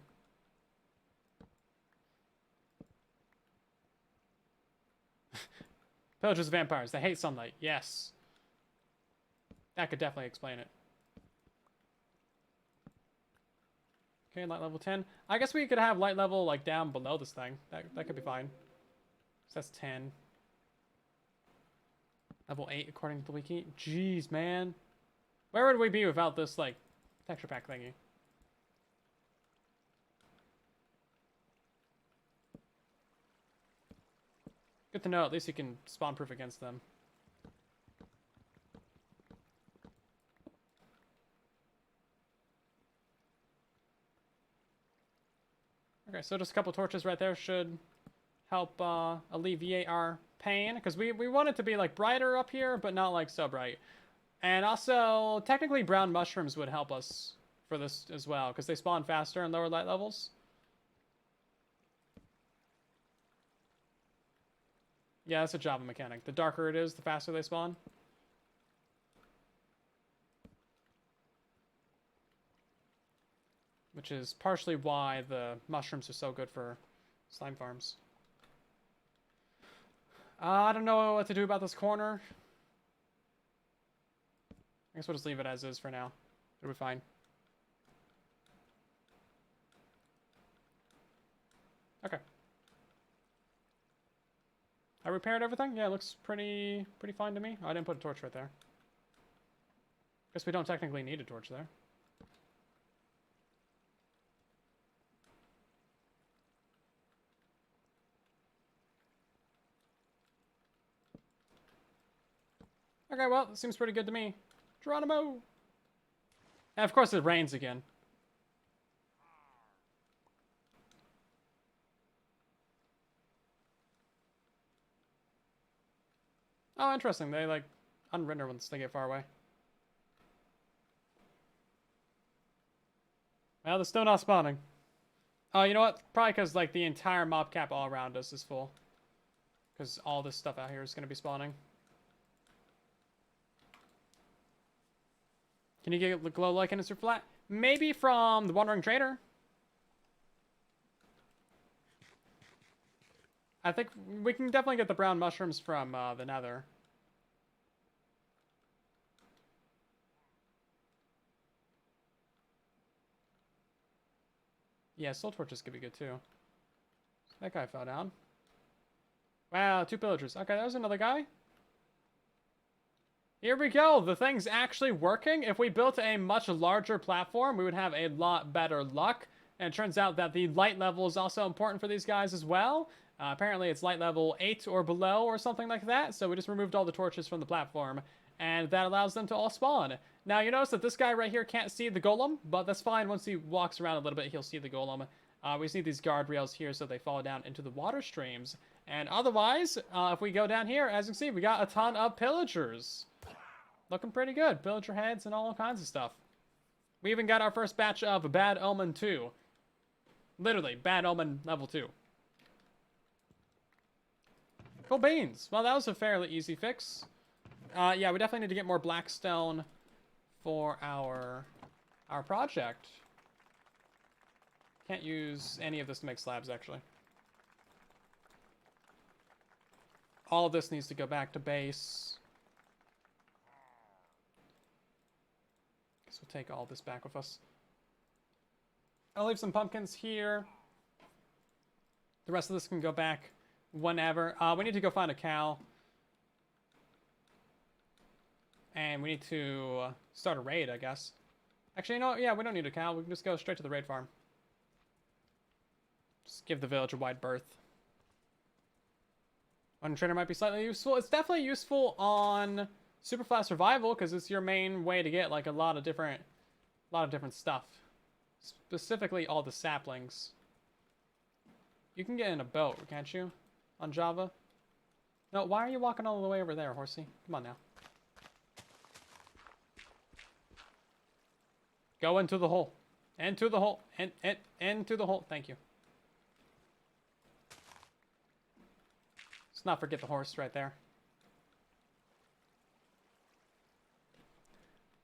Pillagers are vampires. They hate sunlight. Yes. That could definitely explain it. Okay, light level 10. I guess we could have light level, like, down below this thing. That could be fine. So that's 10. Level 8, according to the wiki. Jeez, man. Where would we be without this, like, texture pack thingy? Good to know. At least you can spawn proof against them. Okay, so just a couple torches right there should help alleviate our pain. Because we want it to be, like, brighter up here, but not, like, so bright. And also, technically, brown mushrooms would help us for this as well. Because they spawn faster in lower light levels. Yeah, that's a Java mechanic. The darker it is, the faster they spawn. Which is partially why the mushrooms are so good for slime farms. I don't know what to do about this corner. I guess we'll just leave it as is for now. It'll be fine. Okay. I repaired everything? Yeah, it looks pretty fine to me. Oh, I didn't put a torch right there. Guess we don't technically need a torch there. Okay, well, it seems pretty good to me. Geronimo! And of course it rains again. Oh, interesting. They, like, unrender once they get far away. Well, they're still not spawning. Oh, you know what? Probably because, like, the entire mob cap all around us is full. Because all this stuff out here is going to be spawning. Can you get the glow like in a SUPERFLAT? Maybe from the Wandering Trader. I think we can definitely get the brown mushrooms from the Nether. Yeah, soul torches could be good too. That guy fell down. Wow, 2 pillagers. Okay, there's another guy. Here we go. The thing's actually working. If we built a much larger platform, we would have a lot better luck. And it turns out that the light level is also important for these guys as well. Apparently it's light level 8 or below or something like that. So we just removed all the torches from the platform. And that allows them to all spawn. Now you notice that this guy right here can't see the golem. But that's fine. Once he walks around a little bit, he'll see the golem. We just need these guardrails here so they fall down into the water streams. And otherwise, if we go down here, as you can see, we got a ton of pillagers. Looking pretty good. Pillager heads and all kinds of stuff. We even got our first batch of Bad Omen 2. Literally, Bad Omen level 2. Cool beans. Well, that was a fairly easy fix. Yeah, we definitely need to get more blackstone for our project. Can't use any of this to make slabs, actually. All of this needs to go back to base. Guess we'll take all this back with us. I'll leave some pumpkins here. The rest of this can go back whenever. We need to go find a cow. And we need to start a raid, I guess. Actually, you know what? Yeah, we don't need a cow. We can just go straight to the raid farm. Just give the village a wide berth. One trainer might be slightly useful. It's definitely useful on SUPERFLAT survival because it's your main way to get like a lot of different stuff. Specifically, all the saplings. You can get in a boat, can't you? On Java. No, why are you walking all the way over there, horsey? Come on now. Go into the hole. Into the hole. Into the hole. Thank you. Let's not forget the horse right there.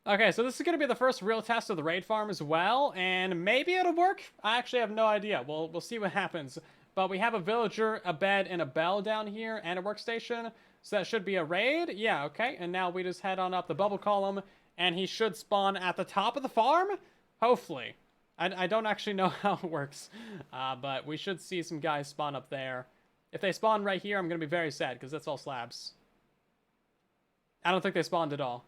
Okay, so this is going to be the first real test of the raid farm as well, and maybe it'll work. I actually have no idea. We'll see what happens. But we have a villager, a bed, and a bell down here, and a workstation. So that should be a raid. Yeah, okay. And now we just head on up the bubble column, and he should spawn at the top of the farm? Hopefully. I don't actually know how it works, but we should see some guys spawn up there. If they spawn right here, I'm going to be very sad, because that's all slabs. I don't think they spawned at all.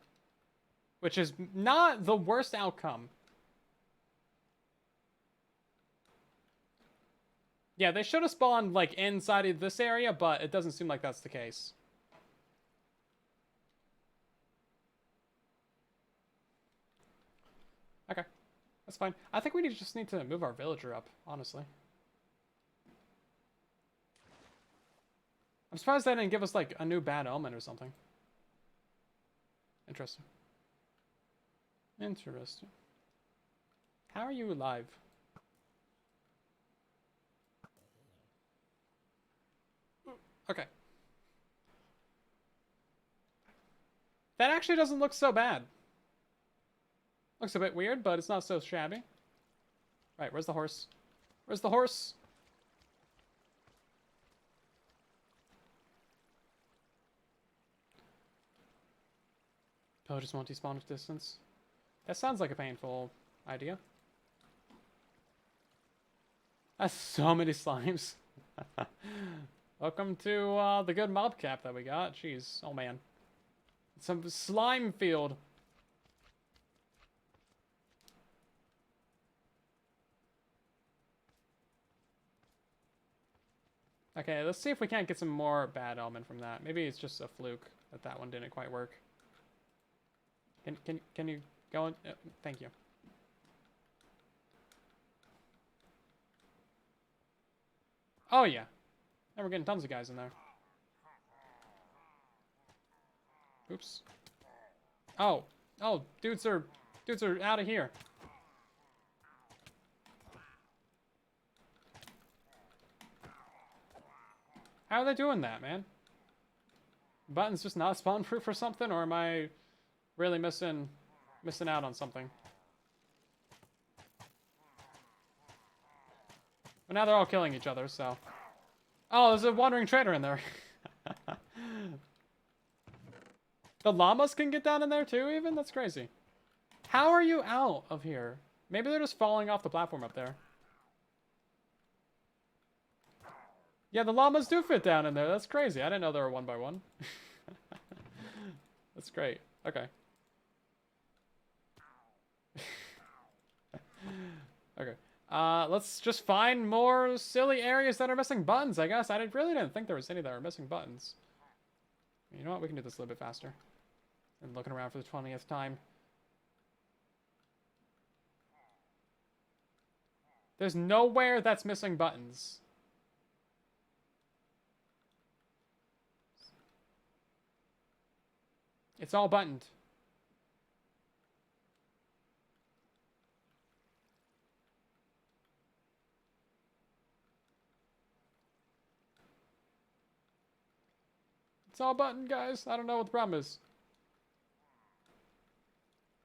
Which is not the worst outcome. Yeah, they should have spawned, like, inside of this area, but it doesn't seem like that's the case. Okay. That's fine. I think we just need to move our villager up, honestly. I'm surprised they didn't give us, like, a new bad omen or something. Interesting. Interesting. How are you alive? Okay. That actually doesn't look so bad. Looks a bit weird, but it's not so shabby. Right, where's the horse? Where's the horse? Pillagers won't despawn at distance. That sounds like a painful idea. That's so many slimes. Welcome to the good mob cap that we got. Jeez, oh man. Some slime field. Okay, let's see if we can't get some more bad omen from that. Maybe it's just a fluke that one didn't quite work. Can you go on? Thank you. Oh yeah. Now we're getting tons of guys in there. Oops. Oh. Oh, dudes are out of here. How are they doing that, man? Button's just not spawn proof or something, or am I really missing out on something? But now they're all killing each other, so. Oh, there's a wandering trader in there. The llamas can get down in there too, even? That's crazy. How are you out of here? Maybe they're just falling off the platform up there. Yeah, the llamas do fit down in there. That's crazy. I didn't know they were one by one. That's great. Okay. Okay. Let's just find more silly areas that are missing buttons, I guess. Really didn't think there was any that are missing buttons. You know what? We can do this a little bit faster. I'm looking around for the 20th time. There's nowhere that's missing buttons. It's all buttoned. It's all buttoned, guys. I don't know what the problem is.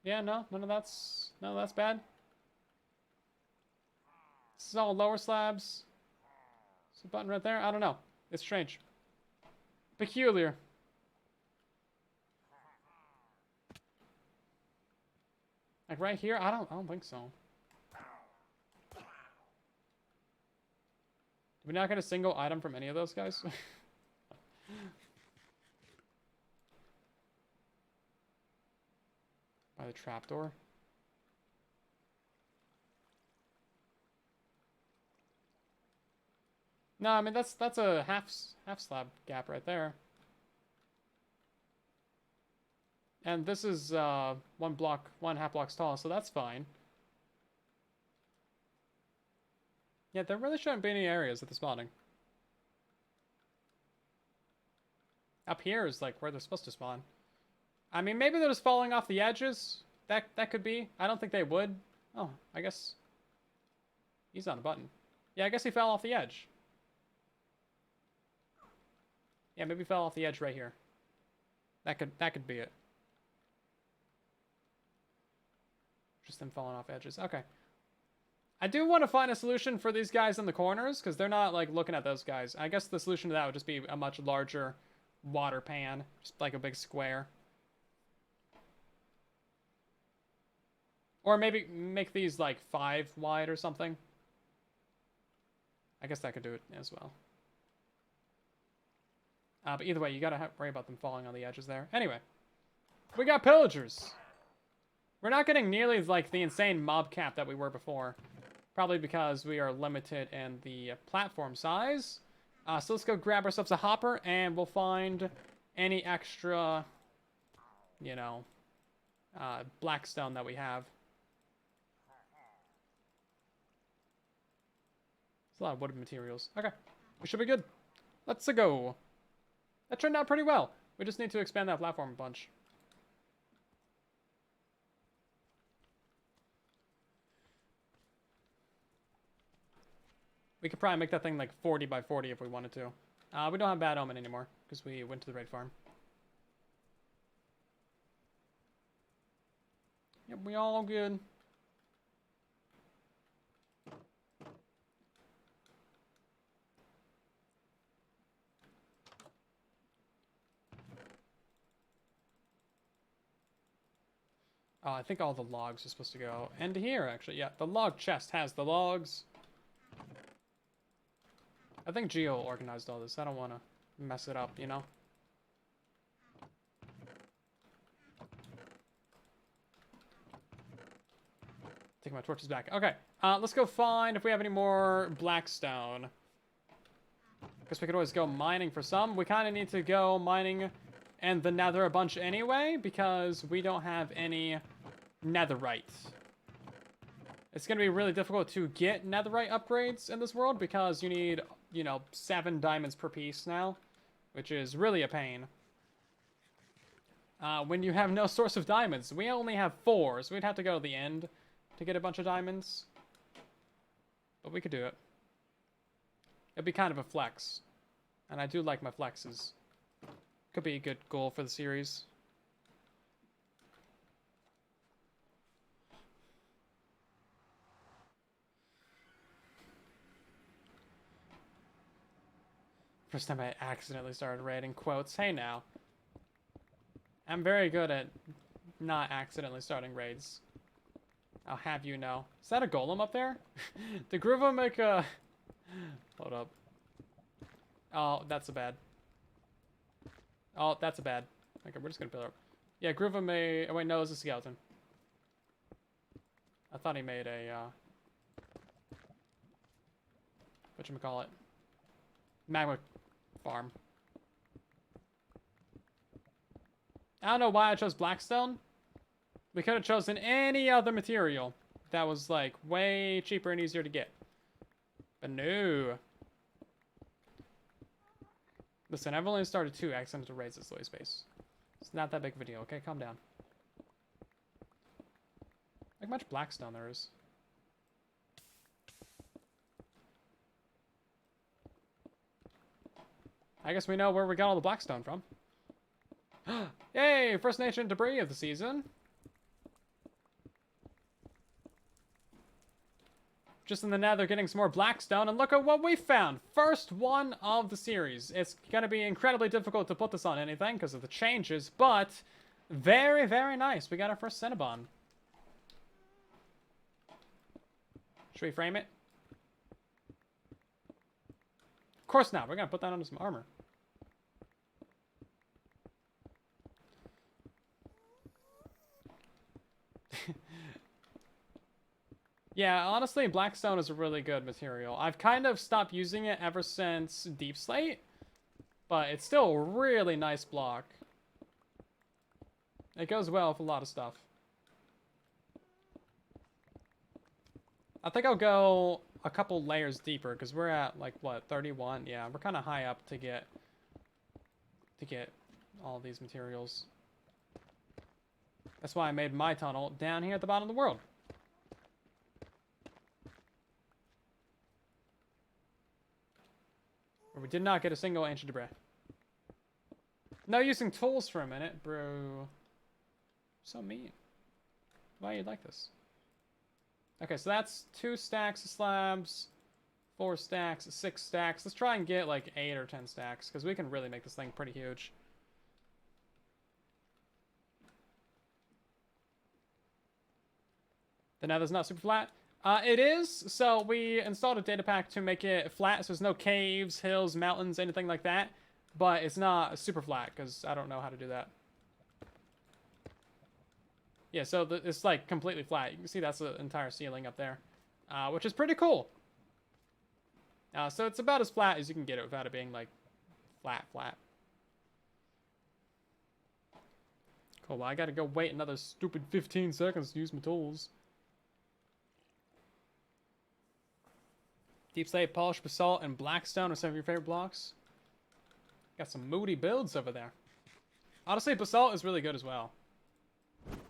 Yeah, no, none of that's bad. This is all lower slabs. There's a button right there. I don't know. It's strange. Peculiar. Like right here? I don't think so. Did we not get a single item from any of those guys? By the trapdoor. No, I mean that's a half slab gap right there. And this is one half blocks tall, so that's fine. Yeah, there really shouldn't be any areas at the spawning. Up here is like where they're supposed to spawn. I mean, maybe they're just falling off the edges. That could be. I don't think they would. Oh, I guess he's on a button. Yeah, I guess he fell off the edge. Yeah, maybe he fell off the edge right here. That could be it. Just them falling off edges. Okay. I do want to find a solution for these guys in the corners, because they're not, like, looking at those guys. I guess the solution to that would just be a much larger water pan, just like a big square. Or maybe make these like 5 wide or something. I guess that could do it as well. But either way, you gotta worry about them falling on the edges there. Anyway, we got pillagers. We're not getting nearly like the insane mob cap that we were before. Probably because we are limited in the platform size. So let's go grab ourselves a hopper and we'll find any extra, you know, blackstone that we have. It's a lot of wooden materials. Okay, we should be good. Let's go. That turned out pretty well. We just need to expand that platform a bunch. We could probably make that thing like 40 by 40 if we wanted to. We don't have Bad Omen anymore because we went to the raid farm. Yep, we all good. I think all the logs are supposed to go into here, actually. Yeah, the log chest has the logs. I think Geo organized all this. I don't want to mess it up, you know? Take my torches back. Okay, let's go find if we have any more blackstone. Guess we could always go mining for some. We kind of need to go mining and the nether a bunch anyway, because we don't have any netherite. It's going to be really difficult to get netherite upgrades in this world because you need, you know, 7 diamonds per piece now, which is really a pain. When you have no source of diamonds, we only have 4, so we'd have to go to the end to get a bunch of diamonds. But we could do it. It'd be kind of a flex. And I do like my flexes. Could be a good goal for the series. First time I accidentally started writing quotes. Hey now. I'm very good at not accidentally starting raids. I'll have you know. Is that a golem up there? Did Groova make a... Hold up. Oh, that's a bad. Oh, that's a bad. Okay, we're just gonna pillar up. Yeah, Groova made... Oh, wait, no, it's a skeleton. I thought he made a, whatchamacallit? Magma farm. I don't know why I chose blackstone. We could have chosen any other material that was, like, way cheaper and easier to get. But no. Listen, I've only started 2 accidental raids at Slowy Space. It's not that big of a deal, okay? Calm down. Like much blackstone there is. I guess we know where we got all the blackstone from. Yay! First Nation debris of the season. Just in the nether getting some more blackstone, and look at what we found! First one of the series. It's gonna be incredibly difficult to put this on anything because of the changes, but very, very nice. We got our first Cinnabon. Should we frame it? Of course not. We're gonna put that onto some armor. Yeah, honestly, blackstone is a really good material. I've kind of stopped using it ever since Deep Slate, but it's still a really nice block. It goes well with a lot of stuff. I think I'll go a couple layers deeper because we're at like what, 31? Yeah, we're kind of high up to get all these materials. That's why I made my tunnel down here at the bottom of the world. Where we did not get a single ancient debris. No using tools for a minute, bro. So mean. Why are you like this? Okay, so that's 2 stacks of slabs, 4 stacks, 6 stacks. Let's try and get like 8 or 10 stacks, because we can really make this thing pretty huge. The nether's not super flat. It is. So we installed a data pack to make it flat, so there's no caves, hills, mountains, anything like that. But it's not super flat, because I don't know how to do that. Yeah, so it's like completely flat. You can see that's the entire ceiling up there, which is pretty cool. So it's about as flat as you can get it without it being like flat. Cool, well I gotta go wait another stupid 15 seconds to use my tools. Deep slate, polished basalt, and blackstone are some of your favorite blocks. Got some moody builds over there. Honestly, basalt is really good as well.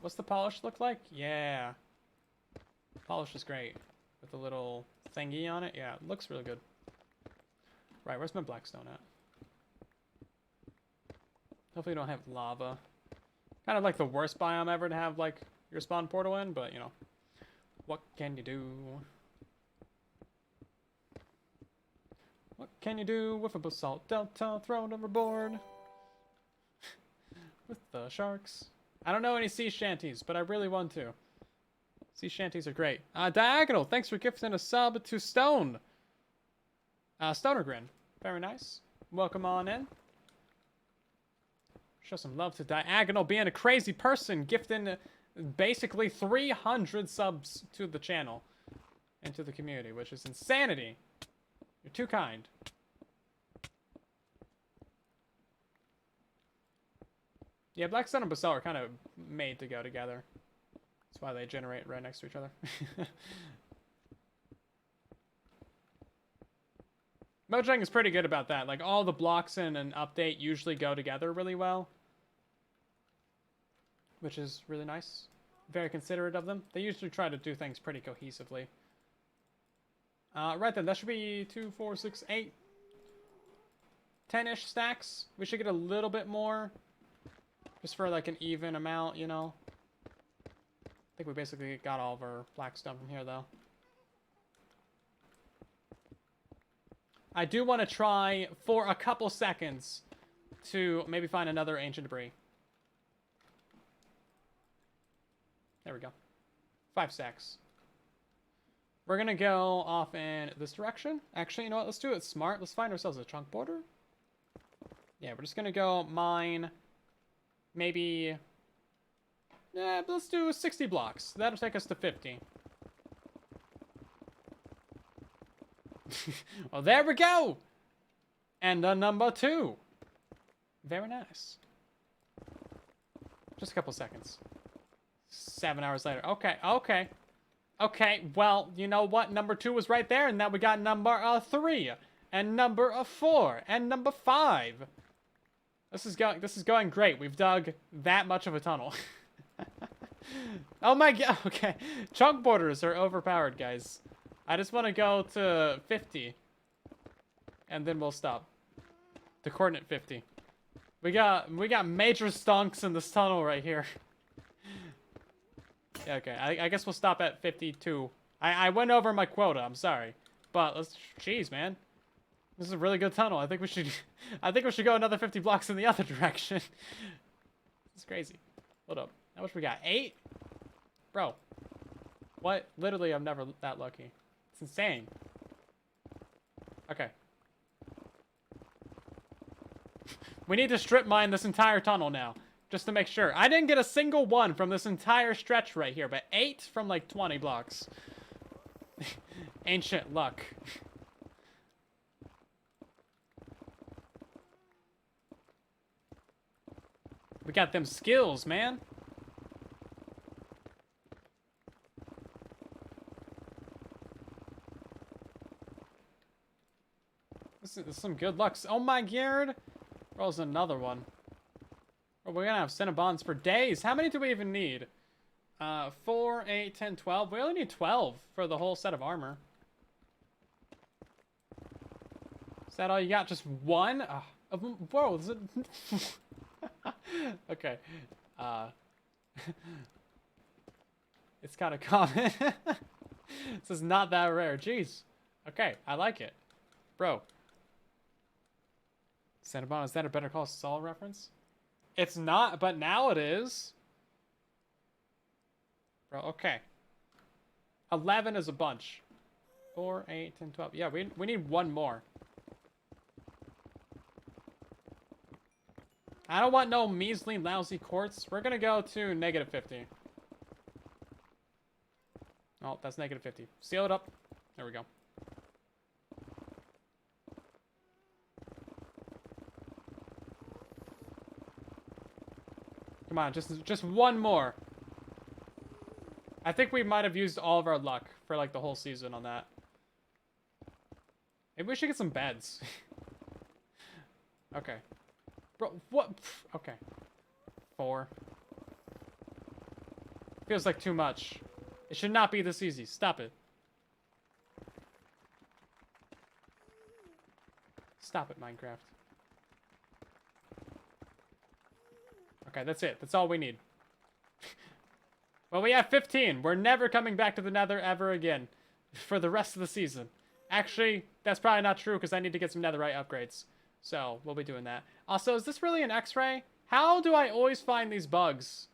What's the polish look like? Yeah. Polish is great. With the little thingy on it. Yeah, it looks really good. Right, where's my blackstone at? Hopefully you don't have lava. Kind of like the worst biome ever to have, like, your spawn portal in, but, you know. What can you do? What can you do with a basalt delta thrown overboard? With the sharks. I don't know any sea shanties, but I really want to. Sea shanties are great. Diagonal, thanks for gifting a sub to Stone. Stoner Grin. Very nice. Welcome on in. Show some love to Diagonal being a crazy person, gifting basically 300 subs to the channel and to the community, which is insanity. You're too kind. Yeah, Blackstone and Basalt are kind of made to go together. That's why they generate right next to each other. Mojang is pretty good about that. Like, all the blocks in an update usually go together really well. Which is really nice. Very considerate of them. They usually try to do things pretty cohesively. Right then, that should be 2, 4, 6, 8. 10-ish stacks. We should get a little bit more. Just for like an even amount, you know. I think we basically got all of our blackstone from here, though. I do want to try for a couple seconds to maybe find another ancient debris. There we go. 5 stacks. We're going to go off in this direction. Actually, you know what? Let's do it smart. Let's find ourselves a chunk border. Yeah, we're just going to go mine maybe... Yeah, let's do 60 blocks. That'll take us to 50. Well, there we go! And number 2. Very nice. Just a couple seconds. 7 hours later. Okay. Okay, well, you know what? Number 2 was right there, and now we got number 3, and number 4, and number 5. This is going great. We've dug that much of a tunnel. Oh my god. Okay, chunk borders are overpowered, guys. I just want to go to 50, and then we'll stop. The coordinate 50. We got major stonks in this tunnel right here. Yeah, okay, I guess we'll stop at 52. I went over my quota. I'm sorry, but let's. Jeez, man, this is a really good tunnel. I think we should go another 50 blocks in the other direction. It's crazy. Hold up. How much we got? 8, bro. What? Literally, I'm never that lucky. It's insane. Okay. We need to strip mine this entire tunnel now. Just to make sure. I didn't get a single one from this entire stretch right here, but 8 from like 20 blocks. Ancient luck. We got them skills, man. This is some good luck. Oh my god. Rolls another one. Oh, we're gonna have Cinnabons for days. How many do we even need? 4, 8, 10, 12. We only need 12 for the whole set of armor. Is that all you got? Just one? Whoa. Is it... Okay. It's kind of common. This is not that rare. Jeez. Okay, I like it. Bro. Cinnabon, is that a Better Call Saul reference? It's not, but now it is. Bro, okay. 11 is a bunch. 4, 8, 10, 12. Yeah, we need one more. I don't want no measly, lousy quartz. We're gonna go to negative 50. Oh, that's negative 50. Seal it up. There we go. Come on, just one more. I think we might have used all of our luck for like the whole season on that. Maybe we should get some beds. Okay. Bro, what? Okay. 4. Feels like too much. It should not be this easy. Stop it. Stop it, Minecraft. Okay, that's it. That's all we need. Well, we have 15. We're never coming back to the Nether ever again. For the rest of the season. Actually, that's probably not true because I need to get some netherite upgrades. So, we'll be doing that. Also, is this really an X-ray? How do I always find these bugs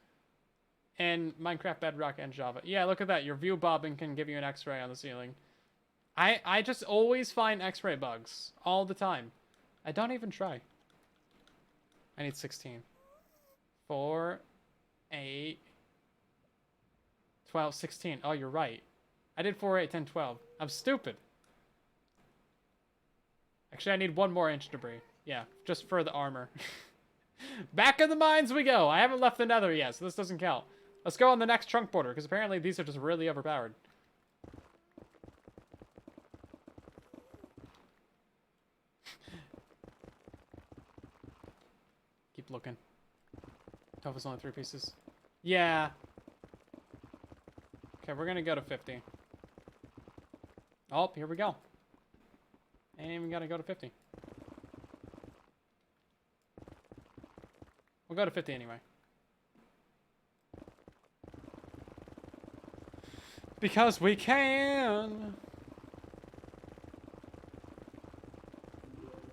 in Minecraft Bedrock and Java? Yeah, look at that. Your view bobbing can give you an X-ray on the ceiling. I just always find X-ray bugs. All the time. I don't even try. I need 16. 4, 8, 12, 16. Oh, you're right. I did 4, 8, 10, 12. I'm stupid. Actually, I need one more inch debris. Yeah, just for the armor. Back in the mines we go. I haven't left the nether yet, so this doesn't count. Let's go on the next trunk border, because apparently these are just really overpowered. Keep looking. Tofu's only 3 pieces. Yeah. Okay, we're gonna go to 50. Oh, here we go. Ain't even gotta go to 50. We'll go to 50 anyway. Because we can!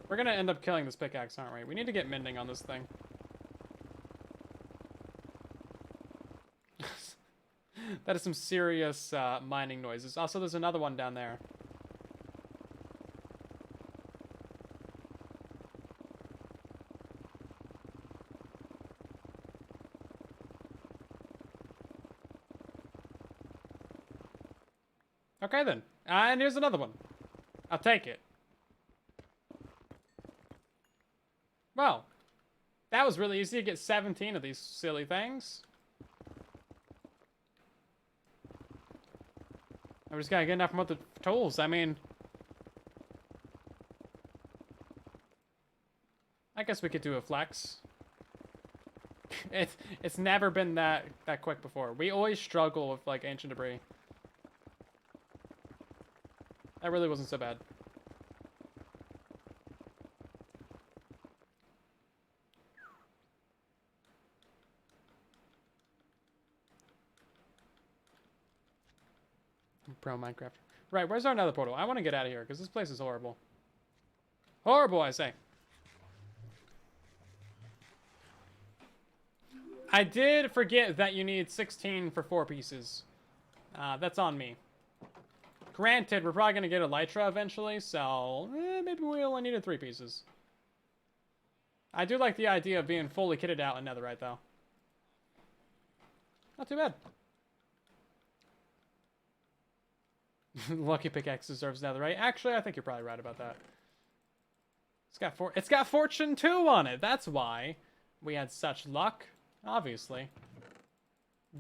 We're gonna end up killing this pickaxe, aren't we? We need to get mending on this thing. That is some serious mining noises. Also, there's another one down there. Okay, then. And here's another one. I'll take it. Well, that was really easy to get 17 of these silly things. I just gotta get enough more tools. I mean, I guess we could do a flex. It's never been that quick before. We always struggle with like ancient debris. That really wasn't so bad. Pro Minecraft. Right, where's our nether portal? I want to get out of here because this place is horrible. Horrible, I say. I did forget that you need 16 for 4 pieces. That's on me. Granted, we're probably going to get Elytra eventually, so maybe we only needed 3 pieces. I do like the idea of being fully kitted out in netherite, though. Not too bad. Lucky pickaxe deserves netherite. Actually, I think you're probably right about that. It's got fortune 2 on it. That's why we had such luck. Obviously.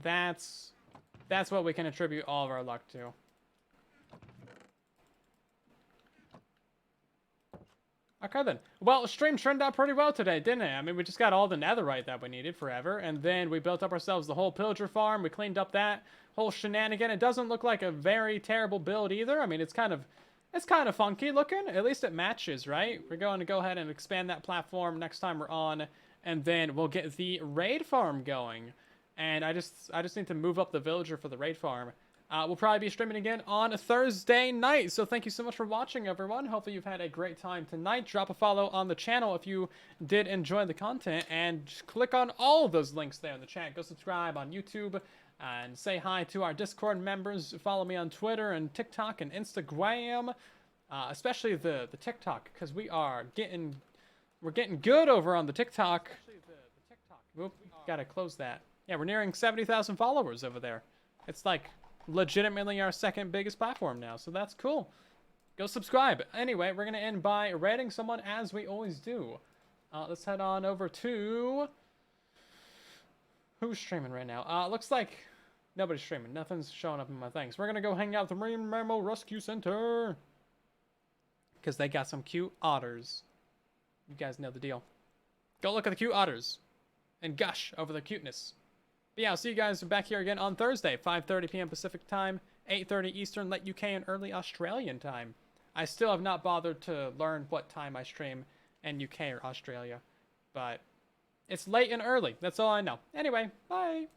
That's what we can attribute all of our luck to. Okay, then. Well, stream turned out pretty well today, didn't it? I mean, we just got all the netherite that we needed forever, and then we built up ourselves the whole pillager farm. We cleaned up that whole shenanigan. It doesn't look like a very terrible build either. I mean, it's kind of funky looking. At least it matches, right? We're going to go ahead and expand that platform next time we're on, and then we'll get the raid farm going. And I just need to move up the villager for the raid farm. We'll probably be streaming again on Thursday night. So thank you so much for watching, everyone. Hopefully you've had a great time tonight. Drop a follow on the channel if you did enjoy the content. And just click on all of those links there in the chat. Go subscribe on YouTube. And say hi to our Discord members. Follow me on Twitter and TikTok and Instagram. Especially the TikTok. Because we're getting good over on the TikTok. Oop, gotta close that. Yeah, we're nearing 70,000 followers over there. It's like legitimately our second biggest platform now, so that's cool. Go subscribe. Anyway, we're gonna end by rating someone as we always do. Let's head on over to who's streaming right now. Looks like nobody's streaming. Nothing's showing up in my things. We're gonna go hang out at the Marine Mammal Rescue Center because they got some cute otters. You guys know the deal. Go look at the cute otters and gush over the cuteness. But yeah, I'll see you guys back here again on Thursday, 5:30 p.m. Pacific time, 8:30 Eastern, late UK and early Australian time. I still have not bothered to learn what time I stream in UK or Australia, but it's late and early. That's all I know. Anyway, bye.